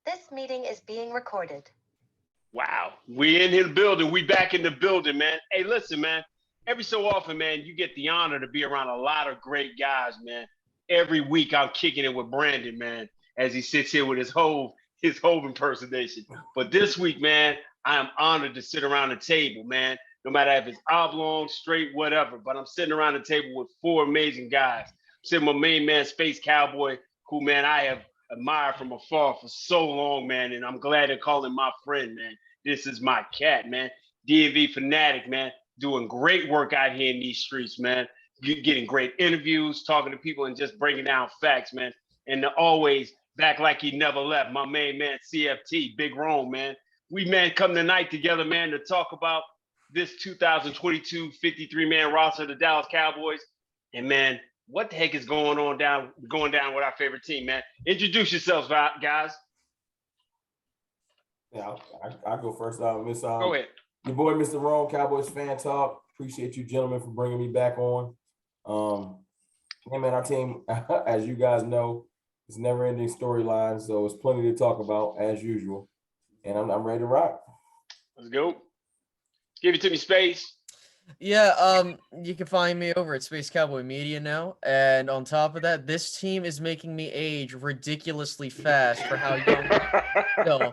This meeting is being recorded. Wow. We in the building. We back in the building, man. Hey, listen, man. Every so often, man, you get the honor to be around a lot of great guys, man. Every week I'm kicking it with Brandon, man, as he sits here with his Hove impersonation. But this week, man, I am honored to sit around the table, man. No matter if it's oblong, straight, whatever. But I'm sitting around the table with four amazing guys. I'm sitting with my main man, Space Cowboy, who, man, I have admired from afar for so long, man. And I'm glad to call him my friend, man. This is my cat, man. DMV Fanatic, man. Doing great work out here in these streets, man. You're getting great interviews, talking to people, and just breaking down facts, man. And always back like he never left. My main man, CFT, Big Rome, man. We, man, come tonight together, man, to talk about this 2022 53-man roster of the Dallas Cowboys. And, man, what the heck is going down with our favorite team, man? Introduce yourselves, guys. Yeah, I'll go first. Go ahead. Your boy, Mr. Rome, Cowboys Fan Talk. Appreciate you gentlemen for bringing me back on. Yeah, man, our team, as you guys know, it's never-ending storyline, so it's plenty to talk about as usual. And I'm ready to rock. Let's go. Give it to me, Space. Yeah, you can find me over at Space Cowboy Media now. And on top of that, this team is making me age ridiculously fast for how young so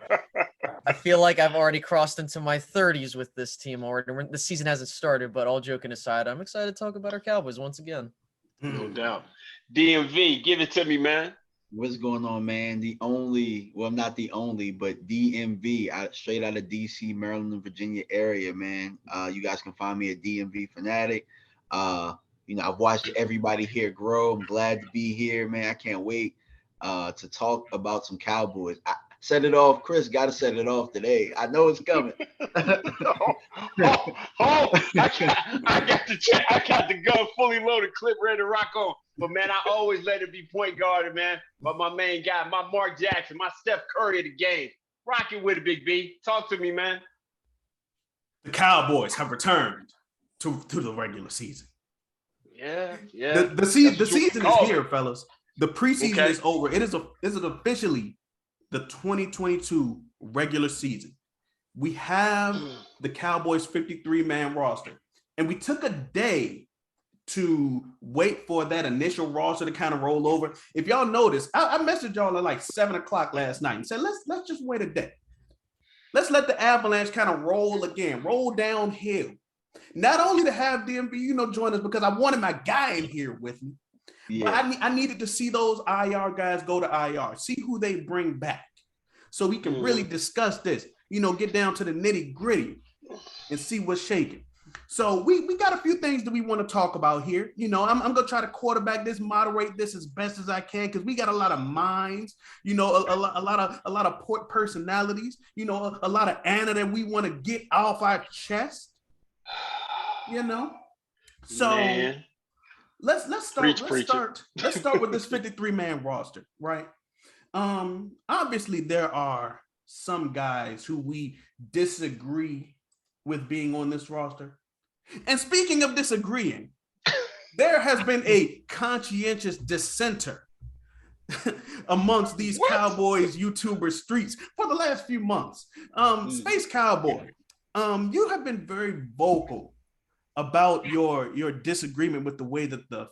I feel like I've already crossed into my 30s with this team already. The season hasn't started, but all joking aside, I'm excited to talk about our Cowboys once again. No doubt. DMV, give it to me, man. What's going on, man? Not the only, but DMV, straight out of DC, Maryland, and Virginia area, man. You guys can find me at DMV Fanatic. I've watched everybody here grow. I'm glad to be here, man. I can't wait to talk about some Cowboys. Set it off, Chris. Got to set it off today. I know it's coming. I got the gun fully loaded, clip ready to rock on. But, man, I always let it be point guarded, man. But my main guy, my Mark Jackson, my Steph Curry of the game. Rock it with it, Big B. Talk to me, man. The Cowboys have returned to the regular season. Yeah. The season is here, fellas. The preseason is over. This is officially the 2022 regular season. We have the Cowboys 53-man roster, and we took a day to wait for that initial roster to kind of roll over. If y'all notice, I messaged y'all at like 7:00 last night and said, let's just wait a day. Let's let the Avalanche kind of roll again, roll downhill. Not only to have DMV, join us because I wanted my guy in here with me. Yeah. But I needed to see those IR guys go to IR, see who they bring back so we can really discuss this, get down to the nitty gritty and see what's shaking. So we got a few things that we want to talk about here. I'm going to try to quarterback this, moderate this as best as I can because we got a lot of minds, a lot of port personalities, a lot of Anna that we want to get off our chest, So Man. Let's start with this 53-man roster, right? Obviously there are some guys who we disagree with being on this roster. And speaking of disagreeing, there has been a conscientious dissenter amongst these Cowboys YouTuber streets for the last few months. Space Cowboy, you have been very vocal about your disagreement with the way that the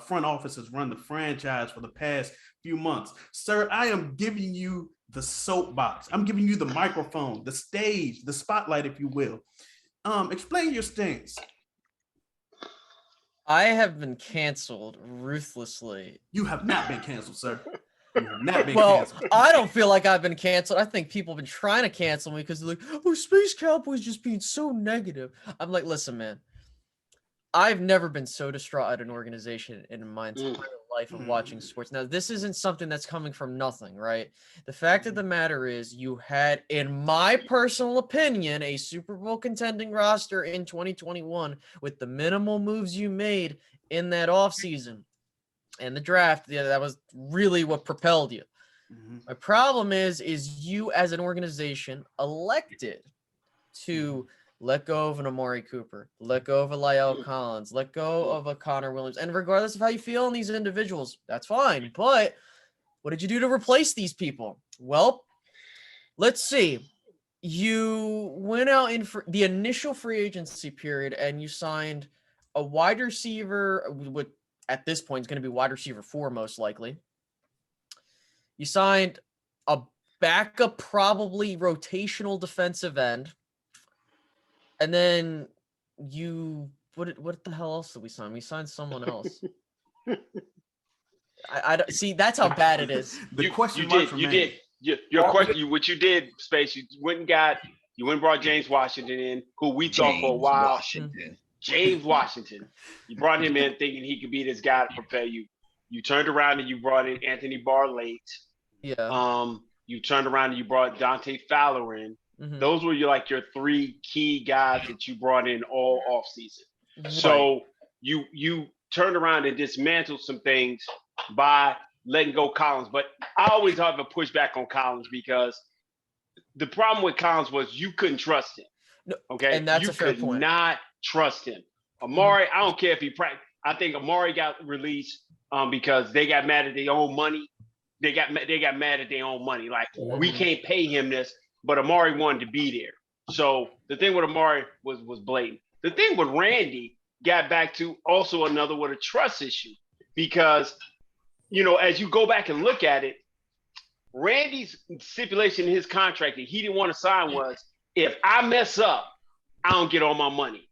front office has run the franchise for the past few months. Sir, I am giving you the soapbox. I'm giving you the microphone, the stage, the spotlight, if you will. Explain your stance. I have been canceled ruthlessly. You have not been canceled, sir. You have not been canceled. I don't feel like I've been canceled. I think people have been trying to cancel me because they're like, oh, Space Cowboys just being so negative. I'm like, listen, man. I've never been so distraught at an organization in my entire life of watching sports. Now, this isn't something that's coming from nothing, right? The fact of the matter is you had, in my personal opinion, a Super Bowl contending roster in 2021 with the minimal moves you made in that offseason and the draft. Yeah, that was really what propelled you. My problem is you as an organization elected to let go of an Amari Cooper, let go of a Lyle Collins, let go of a Connor Williams. And regardless of how you feel on these individuals, that's fine. But what did you do to replace these people? Well, let's see. You went out in for the initial free agency period and you signed a wide receiver, with at this point is going to be wide receiver 4 most likely. You signed a backup, probably rotational defensive end. And then what the hell else did we sign? We signed someone else. I don't see, that's how bad it is. Your question, what you did, Space, you went and brought James Washington in, who we thought for a while. James Washington. You brought him in thinking he could be this guy to prepare you. You turned around and you brought in Anthony Barr-Late. Yeah. You turned around and you brought Dante Fowler in. Mm-hmm. Those were your 3 key guys that you brought in all offseason. Right. So you turned around and dismantled some things by letting go Collins. But I always have a pushback on Collins because the problem with Collins was you couldn't trust him. No, okay, and that's a fair point. You could not trust him. Amari, I don't care if he practiced. I think Amari got released because they got mad at their own money. They got mad at their own money. Like, we can't pay him this, but Amari wanted to be there. So the thing with Amari was blatant. The thing with Randy got back to also another with a trust issue because, as you go back and look at it, Randy's stipulation in his contract that he didn't want to sign was, if I mess up, I don't get all my money.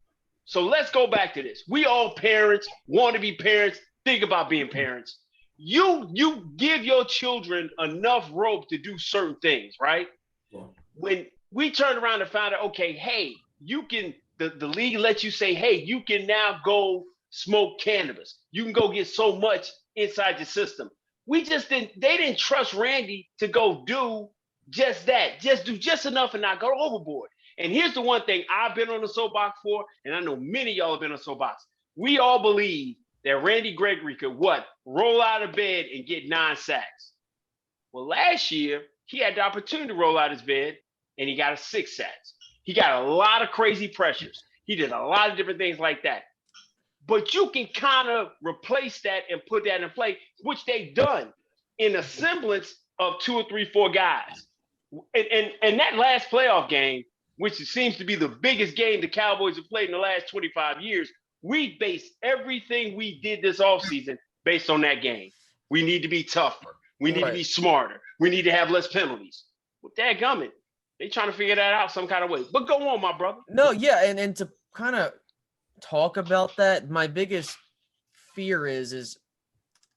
So let's go back to this. We all parents, want to be parents, think about being parents. You give your children enough rope to do certain things, right? Yeah. When we turned around and found out, okay, hey, you can, the league lets you say, hey, you can now go smoke cannabis. You can go get so much inside the system. They didn't trust Randy to go do just that. Just do just enough and not go overboard. And here's the one thing I've been on the soapbox for, and I know many of y'all have been on the soapbox. We all believe that Randy Gregory could roll out of bed and get 9 sacks. Well, last year, he had the opportunity to roll out his bed, and he got 6 sacks. He got a lot of crazy pressures. He did a lot of different things like that. But you can kind of replace that and put that in play, which they've done in a semblance of 2 or 3, 4 guys. And that last playoff game, which seems to be the biggest game the Cowboys have played in the last 25 years, we based everything we did this offseason based on that game. We need to be tougher. We need to be smarter. We need to have less penalties. Well, dadgummit, they trying to figure that out some kind of way. But go on, my brother. No, yeah, and to kind of talk about that, my biggest fear is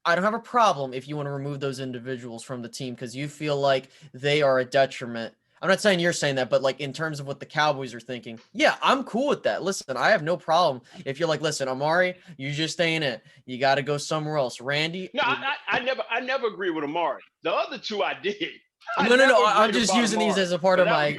I don't have a problem if you want to remove those individuals from the team because you feel like they are a detriment. I'm not saying you're saying that, but in terms of what the Cowboys are thinking, yeah, I'm cool with that. Listen, I have no problem if you're like, listen, Amari, you just ain't it. You got to go somewhere else. Randy. No, I never agree with Amari. The other 2 I did. No. I'm just using these as a part of my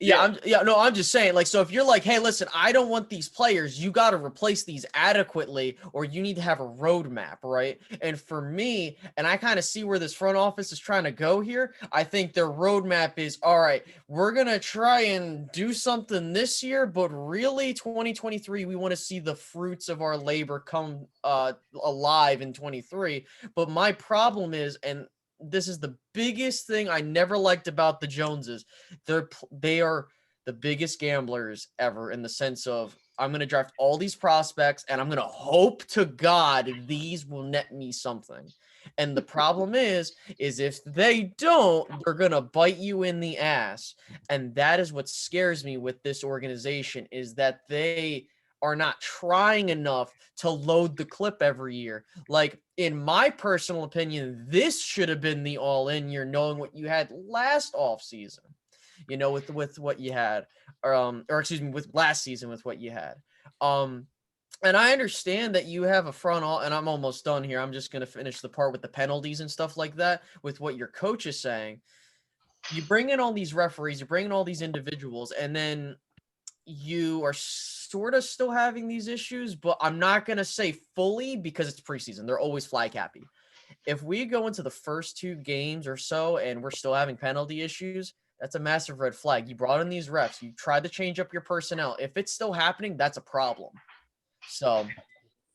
I'm just saying, so if you're like, hey, listen, I don't want these players, you got to replace these adequately, or you need to have a roadmap, right? And for me, and I kind of see where this front office is trying to go here. I think their roadmap is, all right, we're gonna try and do something this year, but really 2023, we want to see the fruits of our labor come alive in 23. But my problem is, and this is the biggest thing I never liked about the Joneses. They are the biggest gamblers ever in the sense of, I'm going to draft all these prospects and I'm going to hope to God these will net me something. And the problem is if they don't, they're going to bite you in the ass. And that is what scares me with this organization, is that they are not trying enough to load the clip every year. In my personal opinion, this should have been the all-in year, knowing what you had last offseason, with what you had, with last season with what you had. And I understand that you have a front all, and I'm almost done here. I'm just going to finish the part with the penalties and stuff like that with what your coach is saying. You bring in all these referees, you bring in all these individuals, and then you are sort of still having these issues, but I'm not going to say fully because it's preseason. They're always flag happy. If we go into the first 2 games or so and we're still having penalty issues, that's a massive red flag. You brought in these refs. You tried to change up your personnel. If it's still happening, that's a problem. So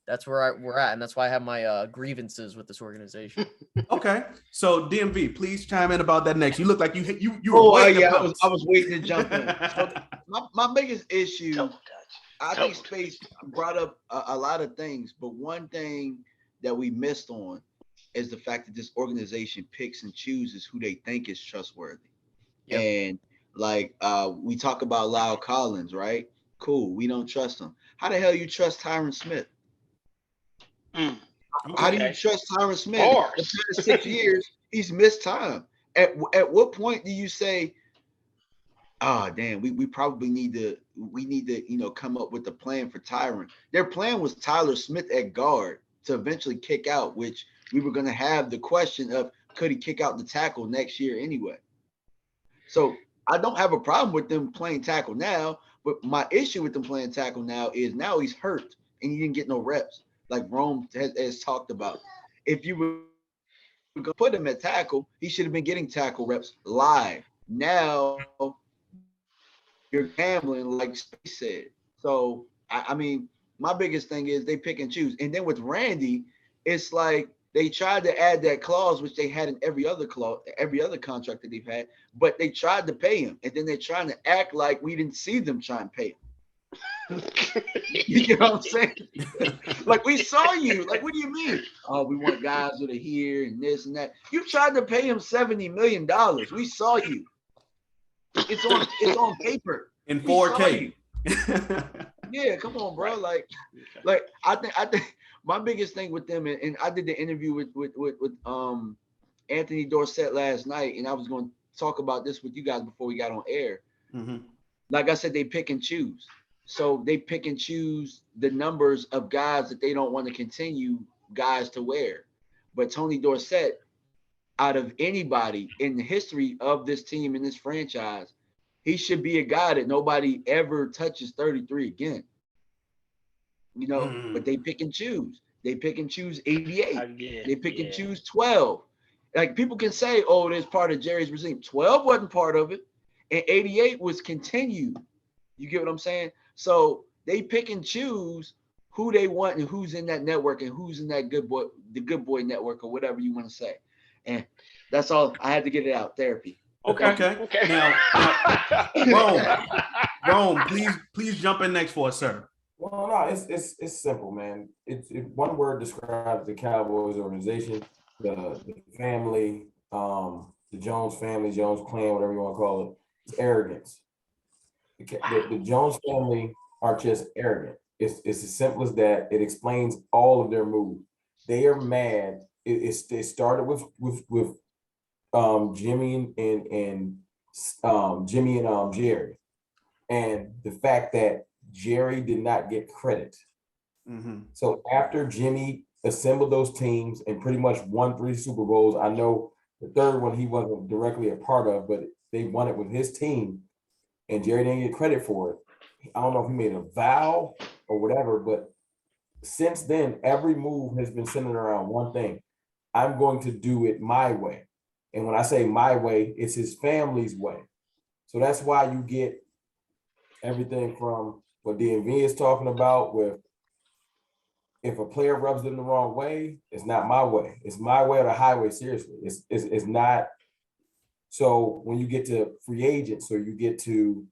That's where we're at, and that's why I have my grievances with this organization. Okay, so DMV, please chime in about that next. You look like you Oh, were waiting to yeah, pounce. I was waiting to jump in. So my biggest issue, Don't touch. I think Space brought up a lot of things, but one thing that we missed on is the fact that this organization picks and chooses who they think is trustworthy. Yep. And like we talk about Lyle Collins, right? Cool, we don't trust him. How the hell you trust Tyron Smith? How do you trust Tyron Smith? The past 6 years, he's missed time. At what point do you say, "Oh, damn, we probably need to come up with a plan for Tyron"? Their plan was Tyler Smith at guard to eventually kick out, which we were going to have the question of could he kick out the tackle next year anyway. So I don't have a problem with them playing tackle now, but my issue with them playing tackle now is now he's hurt and he didn't get no reps, like Rome has talked about. If you were going to put him at tackle, he should have been getting tackle reps live. Now you're gambling, like Space said. So I mean, my biggest thing is they pick and choose. And then with Randy, it's like they tried to add that clause, which they had in every other contract that they've had, but they tried to pay him. And then they're trying to act like we didn't see them try and pay him. You know what I'm saying? Like, we saw you. Like, what do you mean? Oh, we want guys that are here and this and that. You tried to pay him $70 million. We saw you. It's on paper. In 4K. Yeah, come on, bro. Like I think my biggest thing with them, and I did the interview with Anthony Dorsett last night, and I was going to talk about this with you guys before we got on air. Mm-hmm. Like I said, they pick and choose. So they pick and choose the numbers of guys that they don't want to continue guys to wear. But Tony Dorsett, out of anybody in the history of this team and this franchise, he should be a guy that nobody ever touches 33 again. You know, but they pick and choose. They pick and choose 88. They pick and choose 12. Like, people can say, oh, there's part of Jerry's regime. 12 wasn't part of it. And 88 was continued. You get what I'm saying? So they pick and choose who they want and who's in that network and who's in that the good boy network, or whatever you want to say. And that's all. I had to get it out. Therapy. Okay. Now, Rome, please jump in next for us, sir. Well, no, it's simple, man. It's one word describes the Cowboys organization, the family, the Jones family, Jones clan, whatever you want to call it. It's arrogance. The Jones family are just arrogant. It's as simple as that. It explains all of their moves. They are mad. It started with Jimmy and Jerry, and the fact that Jerry did not get credit. Mm-hmm. So after Jimmy assembled those teams and pretty much won 3 Super Bowls, I know the third one he wasn't directly a part of, but they won it with his team, and Jerry didn't get credit for it. I don't know if he made a vow or whatever, but since then, every move has been centered around one thing: I'm going to do it my way. And when I say my way, it's his family's way. So that's why you get everything from what DMV is talking about with, if a player rubs them the wrong way, it's not my way. It's my way or the highway, seriously. It's not. So when you get to free agents, or you get to,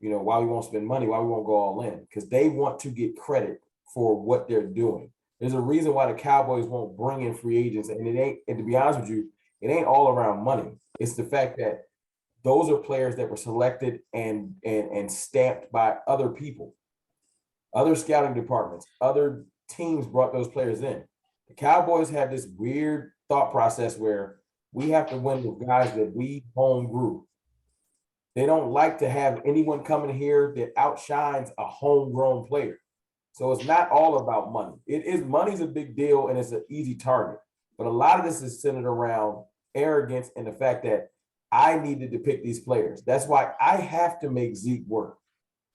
why we won't spend money, why we won't go all in, because they want to get credit for what they're doing. There's a reason why the Cowboys won't bring in free agents, and it ain't, and to be honest with you, it ain't all around money. It's the fact that those are players that were selected and stamped by other people, other scouting departments, other teams brought those players in. The Cowboys have this weird thought process where we have to win with guys that we home grew. They don't like to have anyone coming here that outshines a homegrown player. So it's not all about money. Money's a big deal and it's an easy target. But a lot of this is centered around arrogance and the fact that I needed to pick these players. That's why I have to make Zeke work.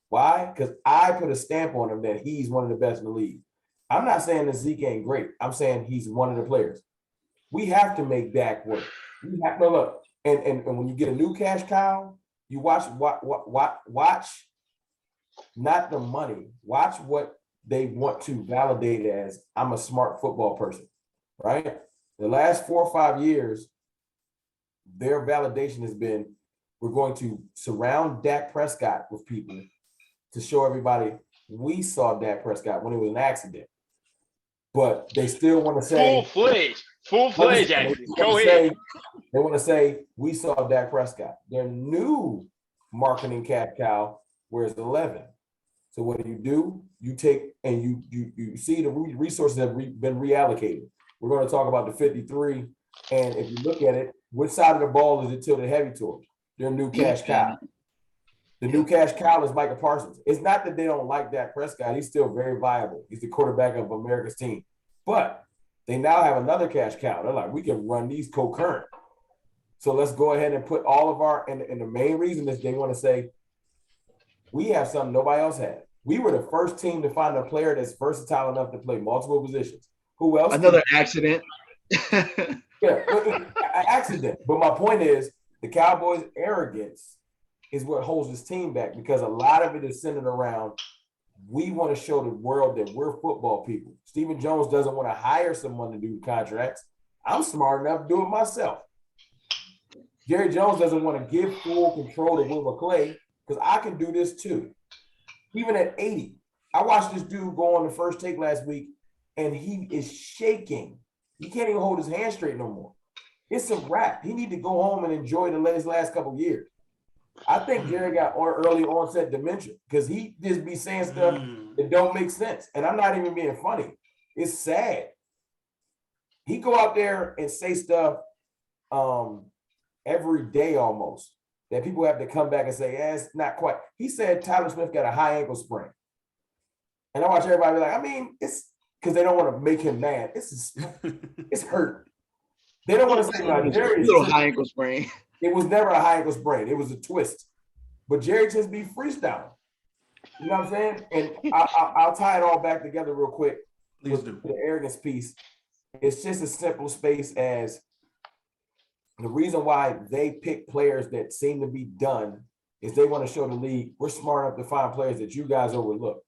Why? Because I put a stamp on him that he's one of the best in the league. I'm not saying that Zeke ain't great. I'm saying he's one of the players. We have to make Dak work. We have to look. And when you get a new cash cow, you watch not the money. Watch what they want to validate as I'm a smart football person, right? The last 4 or 5 years, their validation has been we're going to surround Dak Prescott with people to show everybody we saw Dak Prescott when it was an accident. But they still want to say full-fledged accident. Go ahead. They want to say we saw Dak Prescott. Their new marketing cash cow wears 11. So what do? You take and you see the resources have been reallocated. We're going to talk about the 53, and if you look at it, which side of the ball is it tilted heavy towards? Their new cash cow. The new cash cow is Micah Parsons. It's not that they don't like Dak Prescott. He's still very viable. He's the quarterback of America's team. But they now have another cash cow. They're like, we can run these concurrent. So let's go ahead and put all of our, and the main reason is they want to say, we have something nobody else had. We were the first team to find a player that's versatile enough to play multiple positions. Who else? Another accident. Yeah, accident. But my point is, the Cowboys' arrogance is what holds this team back, because a lot of it is centered around we want to show the world that we're football people. Stephen Jones doesn't want to hire someone to do contracts. I'm smart enough to do it myself. Jerry Jones doesn't want to give full control to Will McClay because I can do this too. Even at 80, I watched this dude go on the First Take last week, and he is shaking. He can't even hold his hand straight no more. It's a wrap. He need to go home and enjoy his last couple of years. I think Jerry got early onset dementia because he just be saying stuff that don't make sense. And I'm not even being funny. It's sad. He go out there and say stuff every day almost that people have to come back and say, yeah, it's not quite. He said Tyler Smith got a high ankle sprain. And I watch everybody be like, I mean, it's because they don't want to make him mad. It's hurt. They don't want to say, no, Jerry, little high ankle sprain. It was never a high ankle sprain. It was a twist. But Jerry just be freestyling. You know what I'm saying? And I'll tie it all back together real quick. Please do. The arrogance piece. It's just a simple space as the reason why they pick players that seem to be done is they want to show the league we're smart enough to find players that you guys overlook.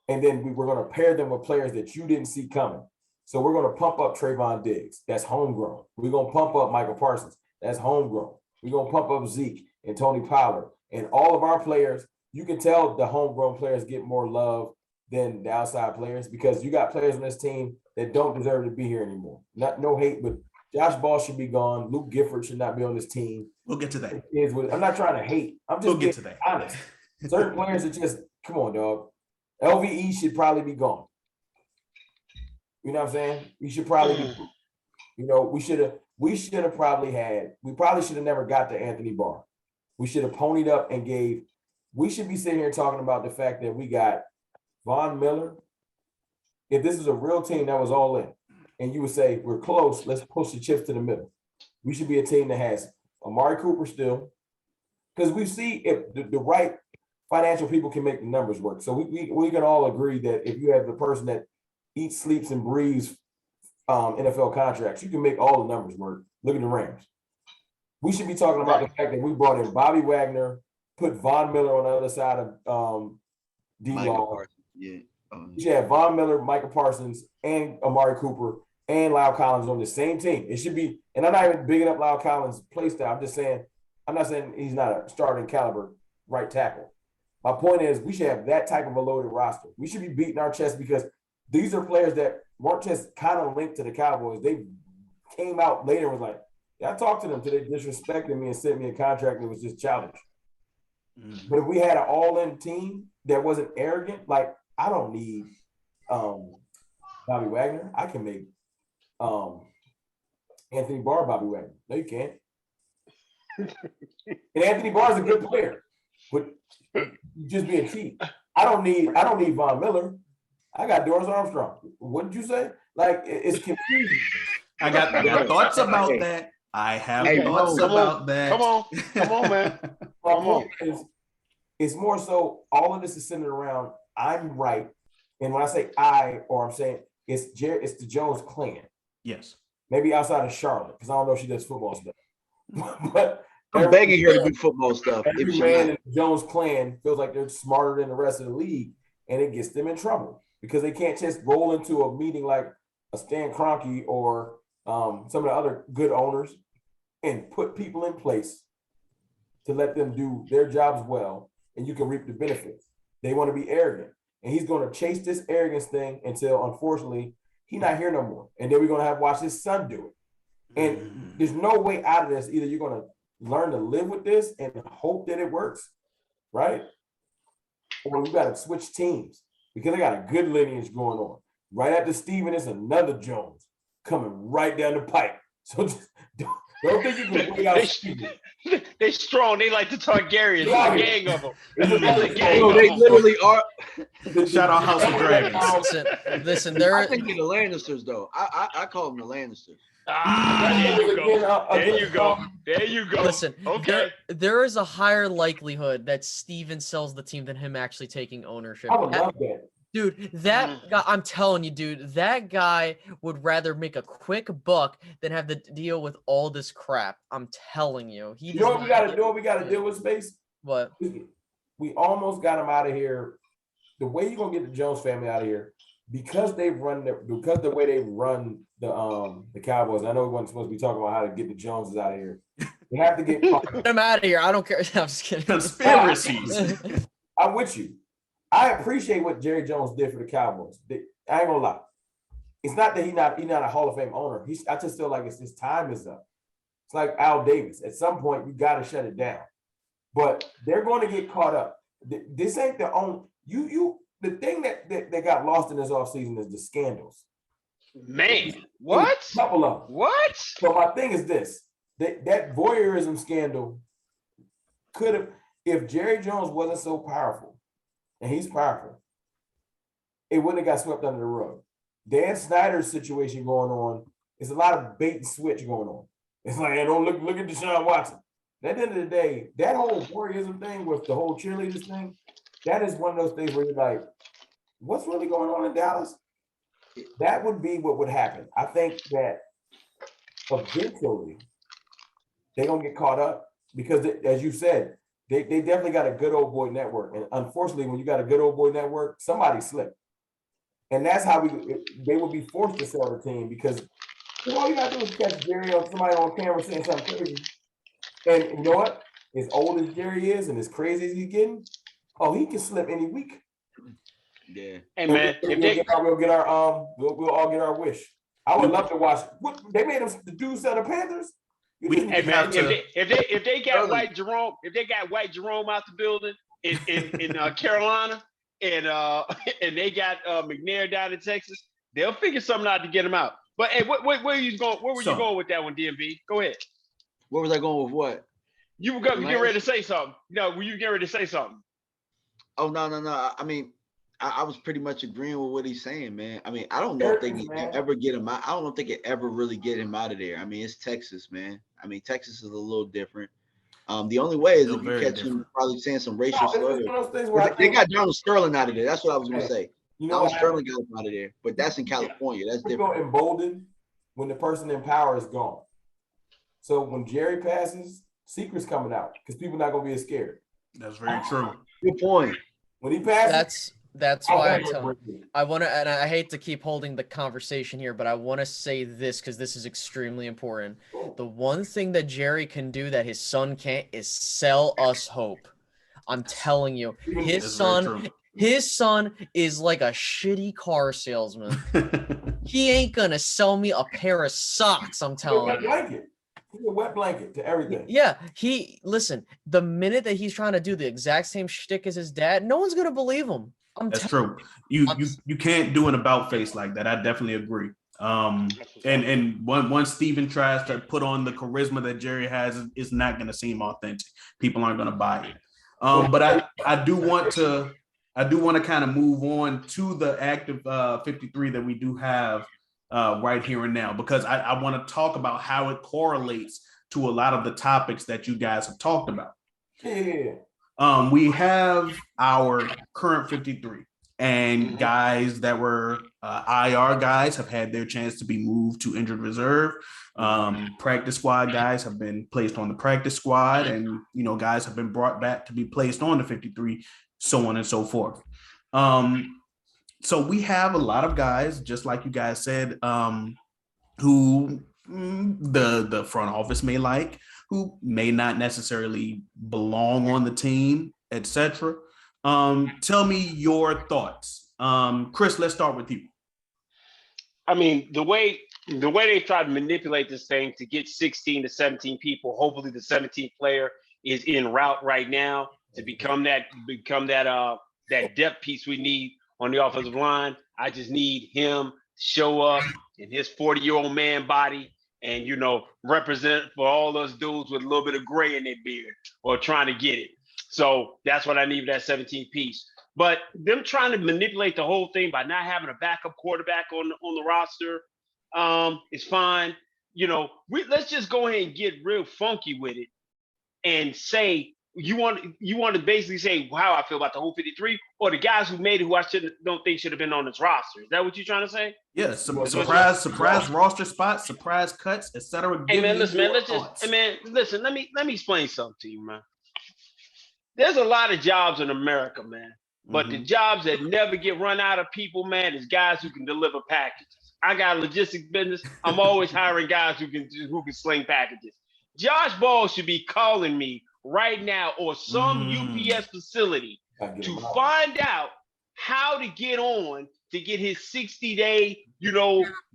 And then we're going to pair them with players that you didn't see coming. So we're going to pump up Trayvon Diggs. That's homegrown. We're going to pump up Michael Parsons. That's homegrown. We're going to pump up Zeke and Tony Pollard. And all of our players, you can tell the homegrown players get more love than the outside players because you got players on this team that don't deserve to be here anymore. No hate, but Josh Ball should be gone. Luke Gifford should not be on this team. We'll get to that. I'm not trying to hate. I'm just get to that. Honest. Certain players are just, come on, dog. LVE should probably be gone. You know what I'm saying? We should probably be, we should have probably never got to Anthony Barr. We should have ponied up and we should be sitting here talking about the fact that we got Von Miller. If this is a real team that was all in, and you would say, we're close, let's push the chips to the middle. We should be a team that has Amari Cooper still, because we see if the right financial people can make the numbers work. So we can all agree that if you have the person that eats, sleeps, and breathes NFL contracts, you can make all the numbers work. Look at the Rams. We should be talking about the fact that we brought in Bobby Wagner, put Von Miller on the other side of D-Law. Yeah. You should have Von Miller, Michael Parsons, and Amari Cooper, and Lyle Collins on the same team. It should be, and I'm not even bigging up Lyle Collins' play style. I'm not saying he's not a starting caliber right tackle. My point is we should have that type of a loaded roster. We should be beating our chest because these are players that weren't just kind of linked to the Cowboys. They came out later and was like, yeah, I talked to them till they disrespected me and sent me a contract that was just childish. But if we had an all-in team that wasn't arrogant, like I don't need Bobby Wagner. I can make Anthony Barr Bobby Wagner. No, you can't. And Anthony Barr is a good player, but just being cheap. I don't need Von Miller. I got Doris Armstrong. What did you say? Like it's confusing. I got thoughts about that. I have thoughts about that. Come on, man. My point is, it's more so all of this is centered around I'm right. And when I say I'm saying it's the Jones clan. Yes. Maybe outside of Charlotte, because I don't know if she does football stuff. But I'm begging her to do football stuff. Every man in the Jones clan feels like they're smarter than the rest of the league. and it gets them in trouble because they can't just roll into a meeting like a Stan Kroenke or some of the other good owners and put people in place to let them do their jobs well, and you can reap the benefits. They want to be arrogant, and he's going to chase this arrogance thing until, unfortunately, he's not here no more. And then we're going to have to watch his son do it. And there's no way out of this. Either you're going to learn to live with this and hope that it works, right? Or we got to switch teams because they got a good lineage going on. Right after Steven is another Jones coming right down the pipe. So just don't think you can wait out Steven. They strong. They like the Targaryens. Yeah. There's a gang of them. They literally are. Shout out House of Dragons. Listen, I think they're the Lannisters, though. I call them the Lannisters. There you go. There you go. There you go. Listen, okay. There is a higher likelihood that Steven sells the team than him actually taking ownership. I would love that. Dude, that guy, I'm telling you, dude, that guy would rather make a quick buck than have to deal with all this crap. I'm telling you. You know what we got to do? What we got to deal with, Space? What? We almost got him out of here. The way you're gonna get the Jones family out of here, because the way they run the Cowboys. I know we weren't supposed to be talking about how to get the Joneses out of here. We have to get I'm out of here. I don't care. I'm just kidding. Conspiracies. I'm with you. I appreciate what Jerry Jones did for the Cowboys. I ain't gonna lie. It's not that he's not a Hall of Fame owner. I just feel like his time is up. It's like Al Davis. At some point, you got to shut it down. But they're going to get caught up. This ain't the only the thing that got lost in this offseason is the scandals. Man, what? A couple of them. What? So my thing is this: that voyeurism scandal could have, if Jerry Jones wasn't so powerful, and he's powerful, it wouldn't have got swept under the rug. Dan Snyder's situation going on is a lot of bait and switch going on. It's like, hey, don't look at Deshaun Watson. At the end of the day, that whole voyeurism thing with the whole cheerleaders thing, that is one of those things where you're like, what's really going on in Dallas? That would be what would happen. I think that eventually they're going to get caught up because, as you said, they definitely got a good old boy network. And unfortunately, when you got a good old boy network, somebody slipped. And that's how they would be forced to sell the team because all you got to do is catch Jerry or somebody on camera saying something crazy. And you know what? As old as Jerry is and as crazy as he's getting, he can slip any week. Yeah. Hey man, we'll all get our wish. I would love to watch. What they made them the dudes sell the Panthers. Hey man, if they got White Jerome, out the building in Carolina, and they got McNair down in Texas, they'll figure something out to get him out. But hey, where were you going with that one, DMV? Go ahead. Where was I going with what? You were getting ready to say something. No, were you getting ready to say something? Oh no. I mean, I was pretty much agreeing with what he's saying, man. I mean, I don't know if they can ever get him out. I don't know if they can ever really get him out of there. I mean, it's Texas, man. I mean, Texas is a little different. The only way is if you catch him probably saying some racial slurs. They got Donald Sterling out of there. That's what I was going to say. Donald Sterling got him out of there, but that's in California. That's different. Emboldened when the person in power is gone. So when Jerry passes, secrets coming out because people not going to be as scared. That's very true. Good point. When he passes, that's why I'm telling you. I want to, and I hate to keep holding the conversation here, but I want to say this because this is extremely important. The one thing that Jerry can do that his son can't is sell us hope. I'm telling you, his son is like a shitty car salesman. He ain't gonna sell me a pair of socks. I'm telling you. He's a wet blanket to everything. Yeah, listen, the minute that he's trying to do the exact same shtick as his dad, no one's gonna believe him. That's true. You can't do an about face like that. I definitely agree. And once Steven tries to put on the charisma that Jerry has, it's not gonna seem authentic. People aren't gonna buy it. But I do want to kind of move on to the active 53 that we do have right here and now, because I want to talk about how it correlates to a lot of the topics that you guys have talked about. Yeah. We have our current 53 and guys that were IR guys have had their chance to be moved to injured reserve. Practice squad guys have been placed on the practice squad, and guys have been brought back to be placed on the 53, so on and so forth. So we have a lot of guys, just like you guys said, who the front office may like, who may not necessarily belong on the team, etc. Tell me your thoughts. Chris, let's start with you. I mean, the way they try to manipulate this thing to get 16 to 17 people, hopefully the 17th player is en route right now to become that depth piece we need on the offensive line. I just need him to show up in his 40-year-old man body and, represent for all those dudes with a little bit of gray in their beard or trying to get it. So that's what I need with that 17th piece. But them trying to manipulate the whole thing by not having a backup quarterback on the roster is fine. Let's just go ahead and get real funky with it and say you want to basically say how I feel about the whole 53 or the guys who made it who I don't think should have been on this roster. Is that what you're trying to say? Yes. Surprise roster spots, surprise cuts, etc. Hey man, listen, man. Listen. Let me explain something to you, man. There's a lot of jobs in America, man. But the jobs that never get run out of people, man, is guys who can deliver packages. I got a logistics business. I'm always hiring guys who can sling packages. Josh Ball should be calling me right now or some UPS facility to find out how to get on to get his 60-day,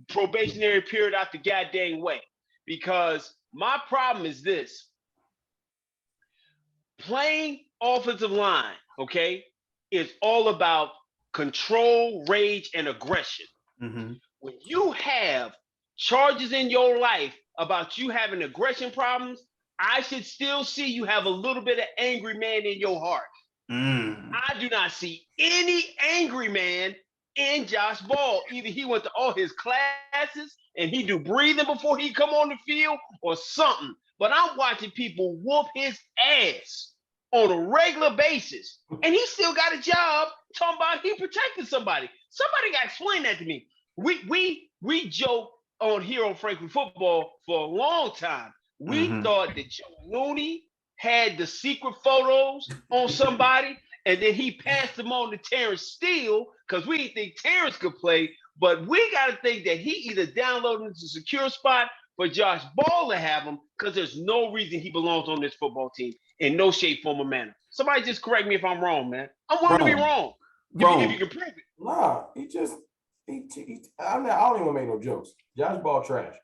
probationary period out the goddamn way. Because my problem is this. Playing offensive line, okay, is all about control, rage, and aggression. When you have charges in your life about you having aggression problems, I should still see you have a little bit of angry man in your heart. I do not see any angry man in Josh Ball. Either he went to all his classes and he do breathing before he come on the field or something. But I'm watching people whoop his ass on a regular basis, and he still got a job talking about he protected somebody. Somebody got to explain that to me. We joke on here on Franklin Football for a long time. We thought that Joe Looney had the secret photos on somebody, and then he passed them on to Terrence Steele because we didn't think Terrence could play. But we got to think that he either downloaded them to a secure spot for Josh Ball to have him because there's no reason he belongs on this football team in no shape, form, or manner. Somebody just correct me if I'm wrong, man. I'm willing to be wrong. If you can prove it. Nah, I don't even want to make no jokes. Josh Ball trash.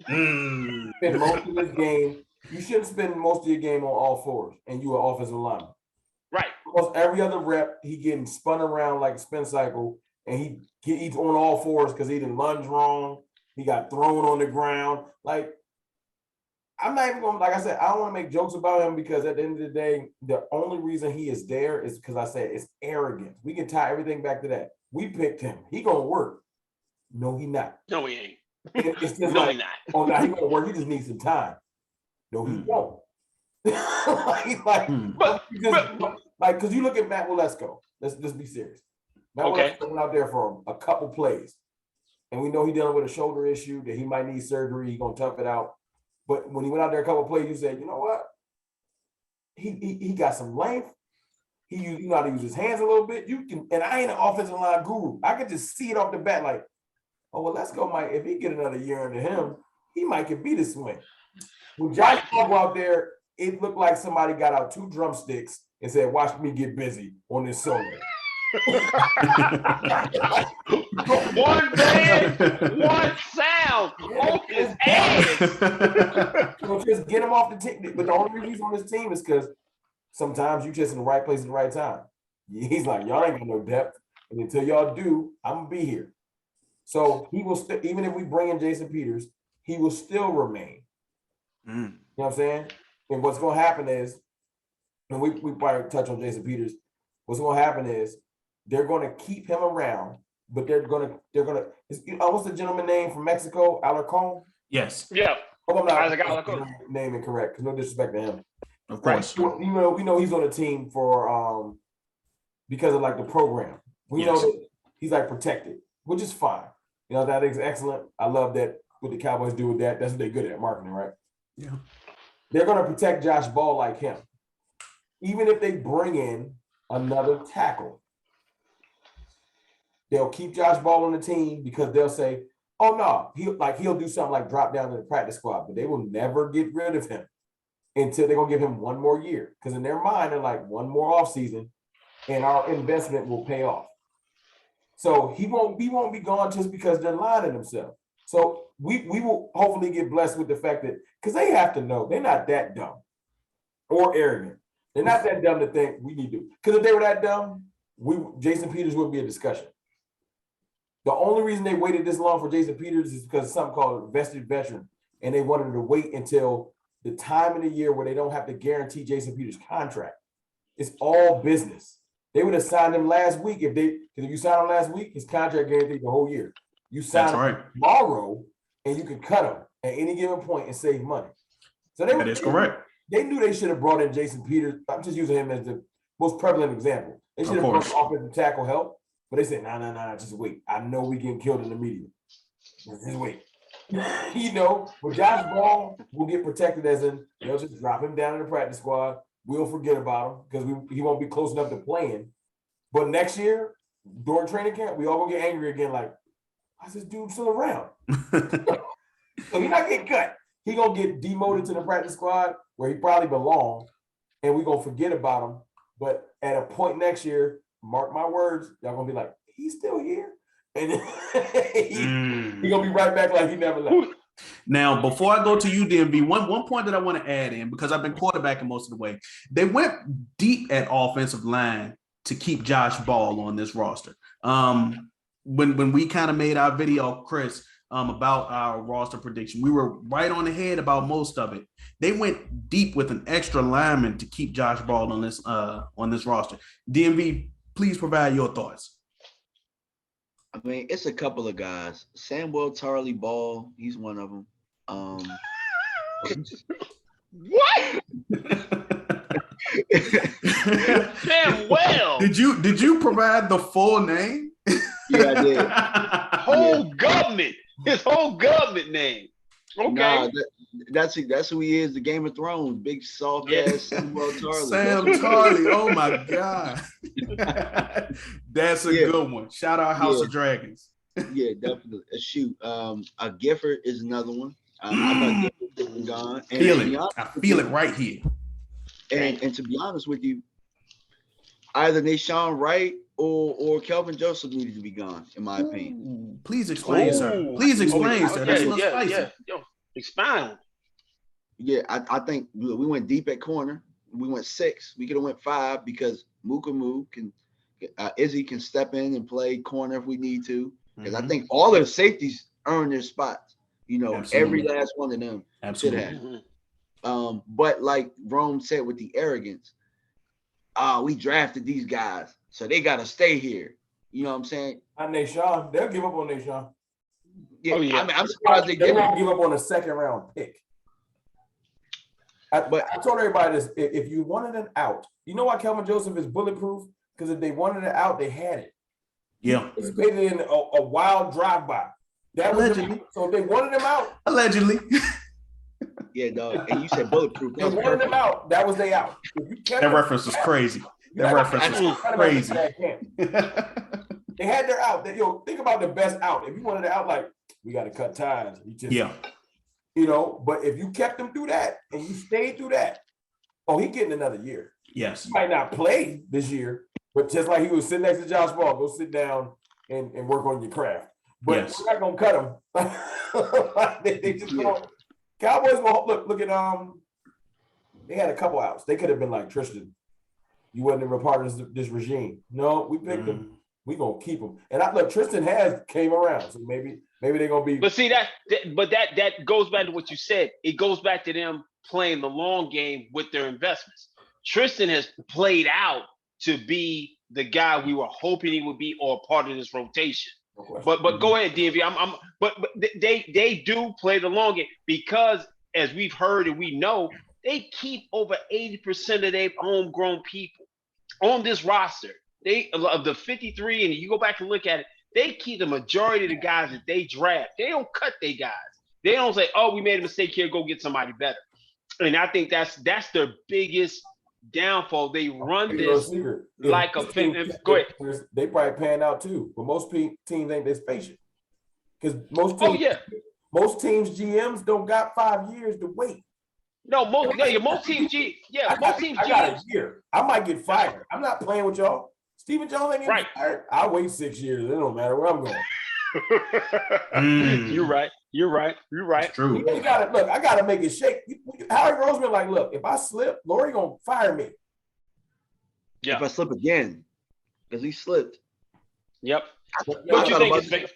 Spend most of this game. You shouldn't spend most of your game on all fours, and you are offensive lineman. Right. Because every other rep, he getting spun around like a spin cycle, and he's on all fours because he didn't lunge wrong. He got thrown on the ground. Like, I'm not even going, like I said, I don't want to make jokes about him because at the end of the day, the only reason he is there is because I said it's arrogance. We can tie everything back to that. We picked him. He going to work. No, he not. No, he ain't. It's just no, he not. Oh, now he going to work. He just needs some time. No, he won't. Because you look at Matt Waletzko. Let's be serious. Matt Waletzko went out there for a couple plays. And we know he's dealing with a shoulder issue that he might need surgery. He's going to tough it out. But when he went out there a couple of plays, you said, you know what? He got some length. He know how to use his hands a little bit. And I ain't an offensive line guru. I could just see it off the bat like, oh, well, let's go, Mike. If he get another year under him, he might can beat a swing. When Josh Ball out there, it looked like somebody got out 2 drumsticks and said, watch me get busy on this solo. One band, one sound on his ass. So just get him off the team. But the only reason he's on this team is because sometimes you just in the right place at the right time. He's like, y'all ain't got no depth. And until y'all do, I'm going to be here. So he will still, even if we bring in Jason Peters, he will still remain. You know what I'm saying? And what's going to happen is, and we probably touch on Jason Peters, what's going to happen is they're going to keep him around, but they're going to, what's the gentleman name from Mexico? Alarcon? Yes. Yeah. Oh, I'm not name incorrect because no disrespect to him. Of course. Right. We know he's on the team for because of like the program. We know that he's like protected, which is fine. You know, that is excellent. I love that what the Cowboys do with that. That's what they're good at, marketing, right? Yeah. They're going to protect Josh Ball like him. Even if they bring in another tackle, They'll keep Josh Ball on the team because they'll say, "Oh no, he'll do something like drop down to the practice squad," but they will never get rid of him until they're gonna give him one more year. Because in their mind, they're like one more offseason, and our investment will pay off. So he won't be gone just because they're lying to themselves. So we will hopefully get blessed with the fact that because they have to know they're not that dumb or arrogant. They're not that dumb to think we need to. Because if they were that dumb, Jason Peters wouldn't be a discussion. The only reason they waited this long for Jason Peters is because of something called a vested veteran, and they wanted to wait until the time of the year where they don't have to guarantee Jason Peters' contract. It's all business. They would have signed him last week because if you sign him last week, his contract guaranteed the whole year. You sign him tomorrow, and you can cut him at any given point and save money. So that is correct. They knew they should have brought in Jason Peters. I'm just using him as the most prevalent example. They should have brought offensive tackle help, but they said, nah, just wait. I know we getting killed in the media. Just wait. But Josh Ball will get protected as in they'll just drop him down in the practice squad. We'll forget about him because he won't be close enough to playing. But next year, during training camp, we all gonna get angry again, like, why's this dude still around? So he's not getting cut. He gonna get demoted to the practice squad where he probably belongs, and we gonna forget about him. But at a point next year, mark my words, y'all gonna be like, he's still here, and he gonna be right back like he never left. Now, before I go to you, DMV, one point that I want to add in, because I've been quarterbacking most of the way, they went deep at offensive line to keep Josh Ball on this roster. When we kind of made our video, Chris, about our roster prediction, we were right on the head about most of it. They went deep with an extra lineman to keep Josh Ball on this roster. DMV, please provide your thoughts. I mean, it's a couple of guys. Samuel Tarley Ball, he's one of them. What? Samuel. Did you provide the full name? Yeah, I did. Government. His whole government name. Okay. Nah, that's who he is. The Game of Thrones, big soft ass Samuel Tarley. Sam Tarley. Oh my God. That's a good one. Shout out House of Dragons. Yeah, definitely. Shoot. A Gifford is another one. I thought Gifford was gone. I feel it right here. And to be honest with you, either Nashawn Wright or Kelvin Joseph needed to be gone, in my opinion. Please explain, sir. Please explain, sir. That's spicy. Yeah. Yo, expound. Yeah, I think we went deep at corner. We went 6. We could have went 5 because Mukamu Izzy can step in and play corner if we need to. Because I think all their safeties earn their spots. Every last one of them should have. But like Rome said with the arrogance, we drafted these guys, so they got to stay here. You know what I'm saying? Not Nashawn. They'll give up on Nashawn. Yeah, I mean, I'm surprised they won't give up on a second round pick. I told everybody this: if you wanted an out, you know why Kelvin Joseph is bulletproof? Because if they wanted it out, they had it. Yeah. He participated in a wild drive-by. That allegedly. So if they wanted him out. Allegedly. Yeah, dog. And you said bulletproof. They wanted him out. That was they out. That reference was crazy. That reference was crazy. They had their out. Think about the best out. If you wanted it out, like, we got to cut ties. But if you kept him through that and you stayed through that, he's getting another year. Yes. He might not play this year, but just like he was sitting next to Josh Ball, go sit down and work on your craft. But we're not gonna cut him. they just Cowboys will look at they had a couple outs. They could have been like, Tristan, you wasn't even a part of this regime. No, we picked him. We gonna keep him. And Tristan has came around, so maybe they're gonna be. But see that goes back to what you said. It goes back to them playing the long game with their investments. Tristan has played out to be the guy we were hoping he would be, or part of this rotation. No, but go ahead, DMV. But they do play the long game because, as we've heard and we know, they keep over 80% of their homegrown people on this roster. They of the 53, and you go back and look at it, they keep the majority of the guys that they draft. They don't cut their guys. They don't say, "Oh, we made a mistake here. Go get somebody better." And I think that's their biggest downfall. They run Here's no this secret. like a go ahead. They probably pan out too, but most teams ain't this patient because most Oh teams, yeah. most teams GMs don't got 5 years to wait. No, most teams I got a year. I might get fired. I'm not playing with y'all. Stephen Jones ain't getting fired. I'll wait 6 years. It don't matter where I'm going. You're right. It's true. You gotta look. I gotta make it shake. Harry Roseman, like, look, if I slip, Lori gonna fire me. Yeah. If I slip again, because he slipped. Yep. What you think is fake?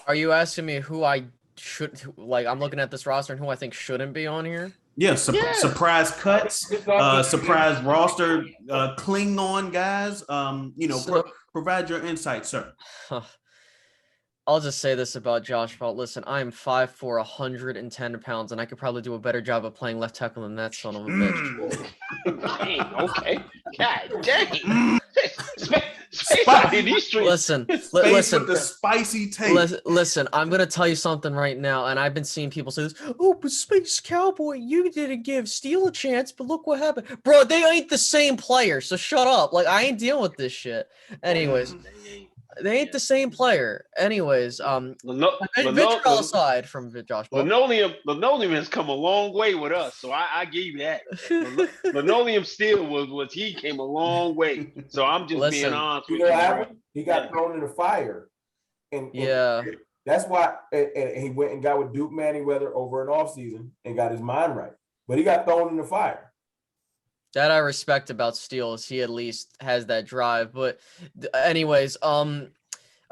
Are you asking me who I should like? I'm looking at this roster and who I think shouldn't be on here. Yeah, surprise cuts, surprise roster, cling on guys. Provide your insight, sir. I'll just say this about Josh Ball. Listen, I am 5'4", 110 pounds, and I could probably do a better job of playing left tackle than that son of a bitch. Dang, okay. God dang. Listen, with the spicy taste. Listen, I'm gonna tell you something right now, and I've been seeing people say this. Oh, but Space Cowboy, you didn't give Steel a chance, but look what happened, bro. They ain't the same player, so shut up. Like, I ain't dealing with this shit. Anyways, they ain't the same player. Anyways, vitriol aside from Josh Ball. Linoleum has come a long way with us, so I give you that. Linoleum still he came a long way. So I'm just being honest with you. Happened? He got thrown in the fire, and that's why. And he went and got with Duke Manyweather over an offseason and got his mind right. But he got thrown in the fire. That I respect about Steele is he at least has that drive. But anyways, a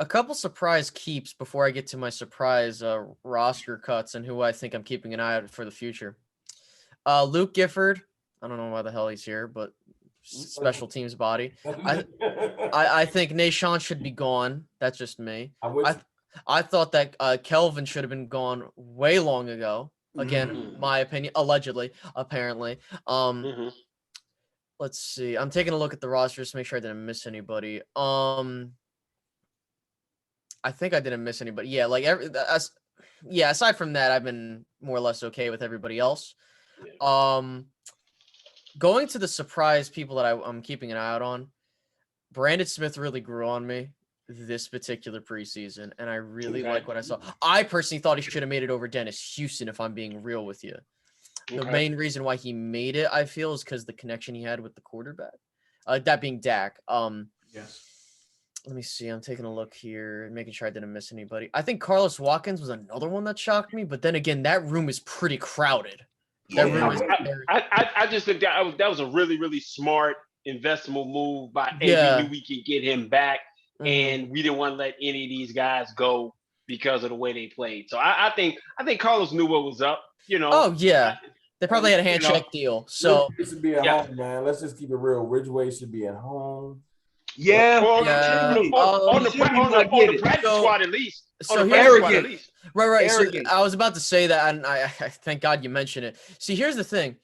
couple surprise keeps before I get to my surprise roster cuts and who I think I'm keeping an eye out for the future. Luke Gifford. I don't know why the hell he's here, but special teams body. I think Nashawn should be gone. That's just me. I thought that Kelvin should have been gone way long ago. Again, my opinion, allegedly, apparently. Let's see. I'm taking a look at the roster just to make sure I didn't miss anybody. I think I didn't miss anybody. Yeah, aside from that, I've been more or less okay with everybody else. Going to the surprise people that I'm keeping an eye out on, Brandon Smith really grew on me this particular preseason, and I really like what I saw. I personally thought he should have made it over Dennis Houston, if I'm being real with you. The main reason why he made it, I feel, is because the connection he had with the quarterback. That being Dak. Yes. Let me see. I'm taking a look here, making sure I didn't miss anybody. I think Carlos Watkins was another one that shocked me, but then again, that room is pretty crowded. I just think that was a really, really smart investable move by we knew we could get him back, and we didn't want to let any of these guys go because of the way they played. So I think Carlos knew what was up. Oh yeah. They probably had a handshake deal. So it should be at home, man. Let's just keep it real. Ridgeway should be at home. Yeah. On the practice squad at least. So arrogant. Right. So I was about to say that, and I thank God you mentioned it. See, here's the thing.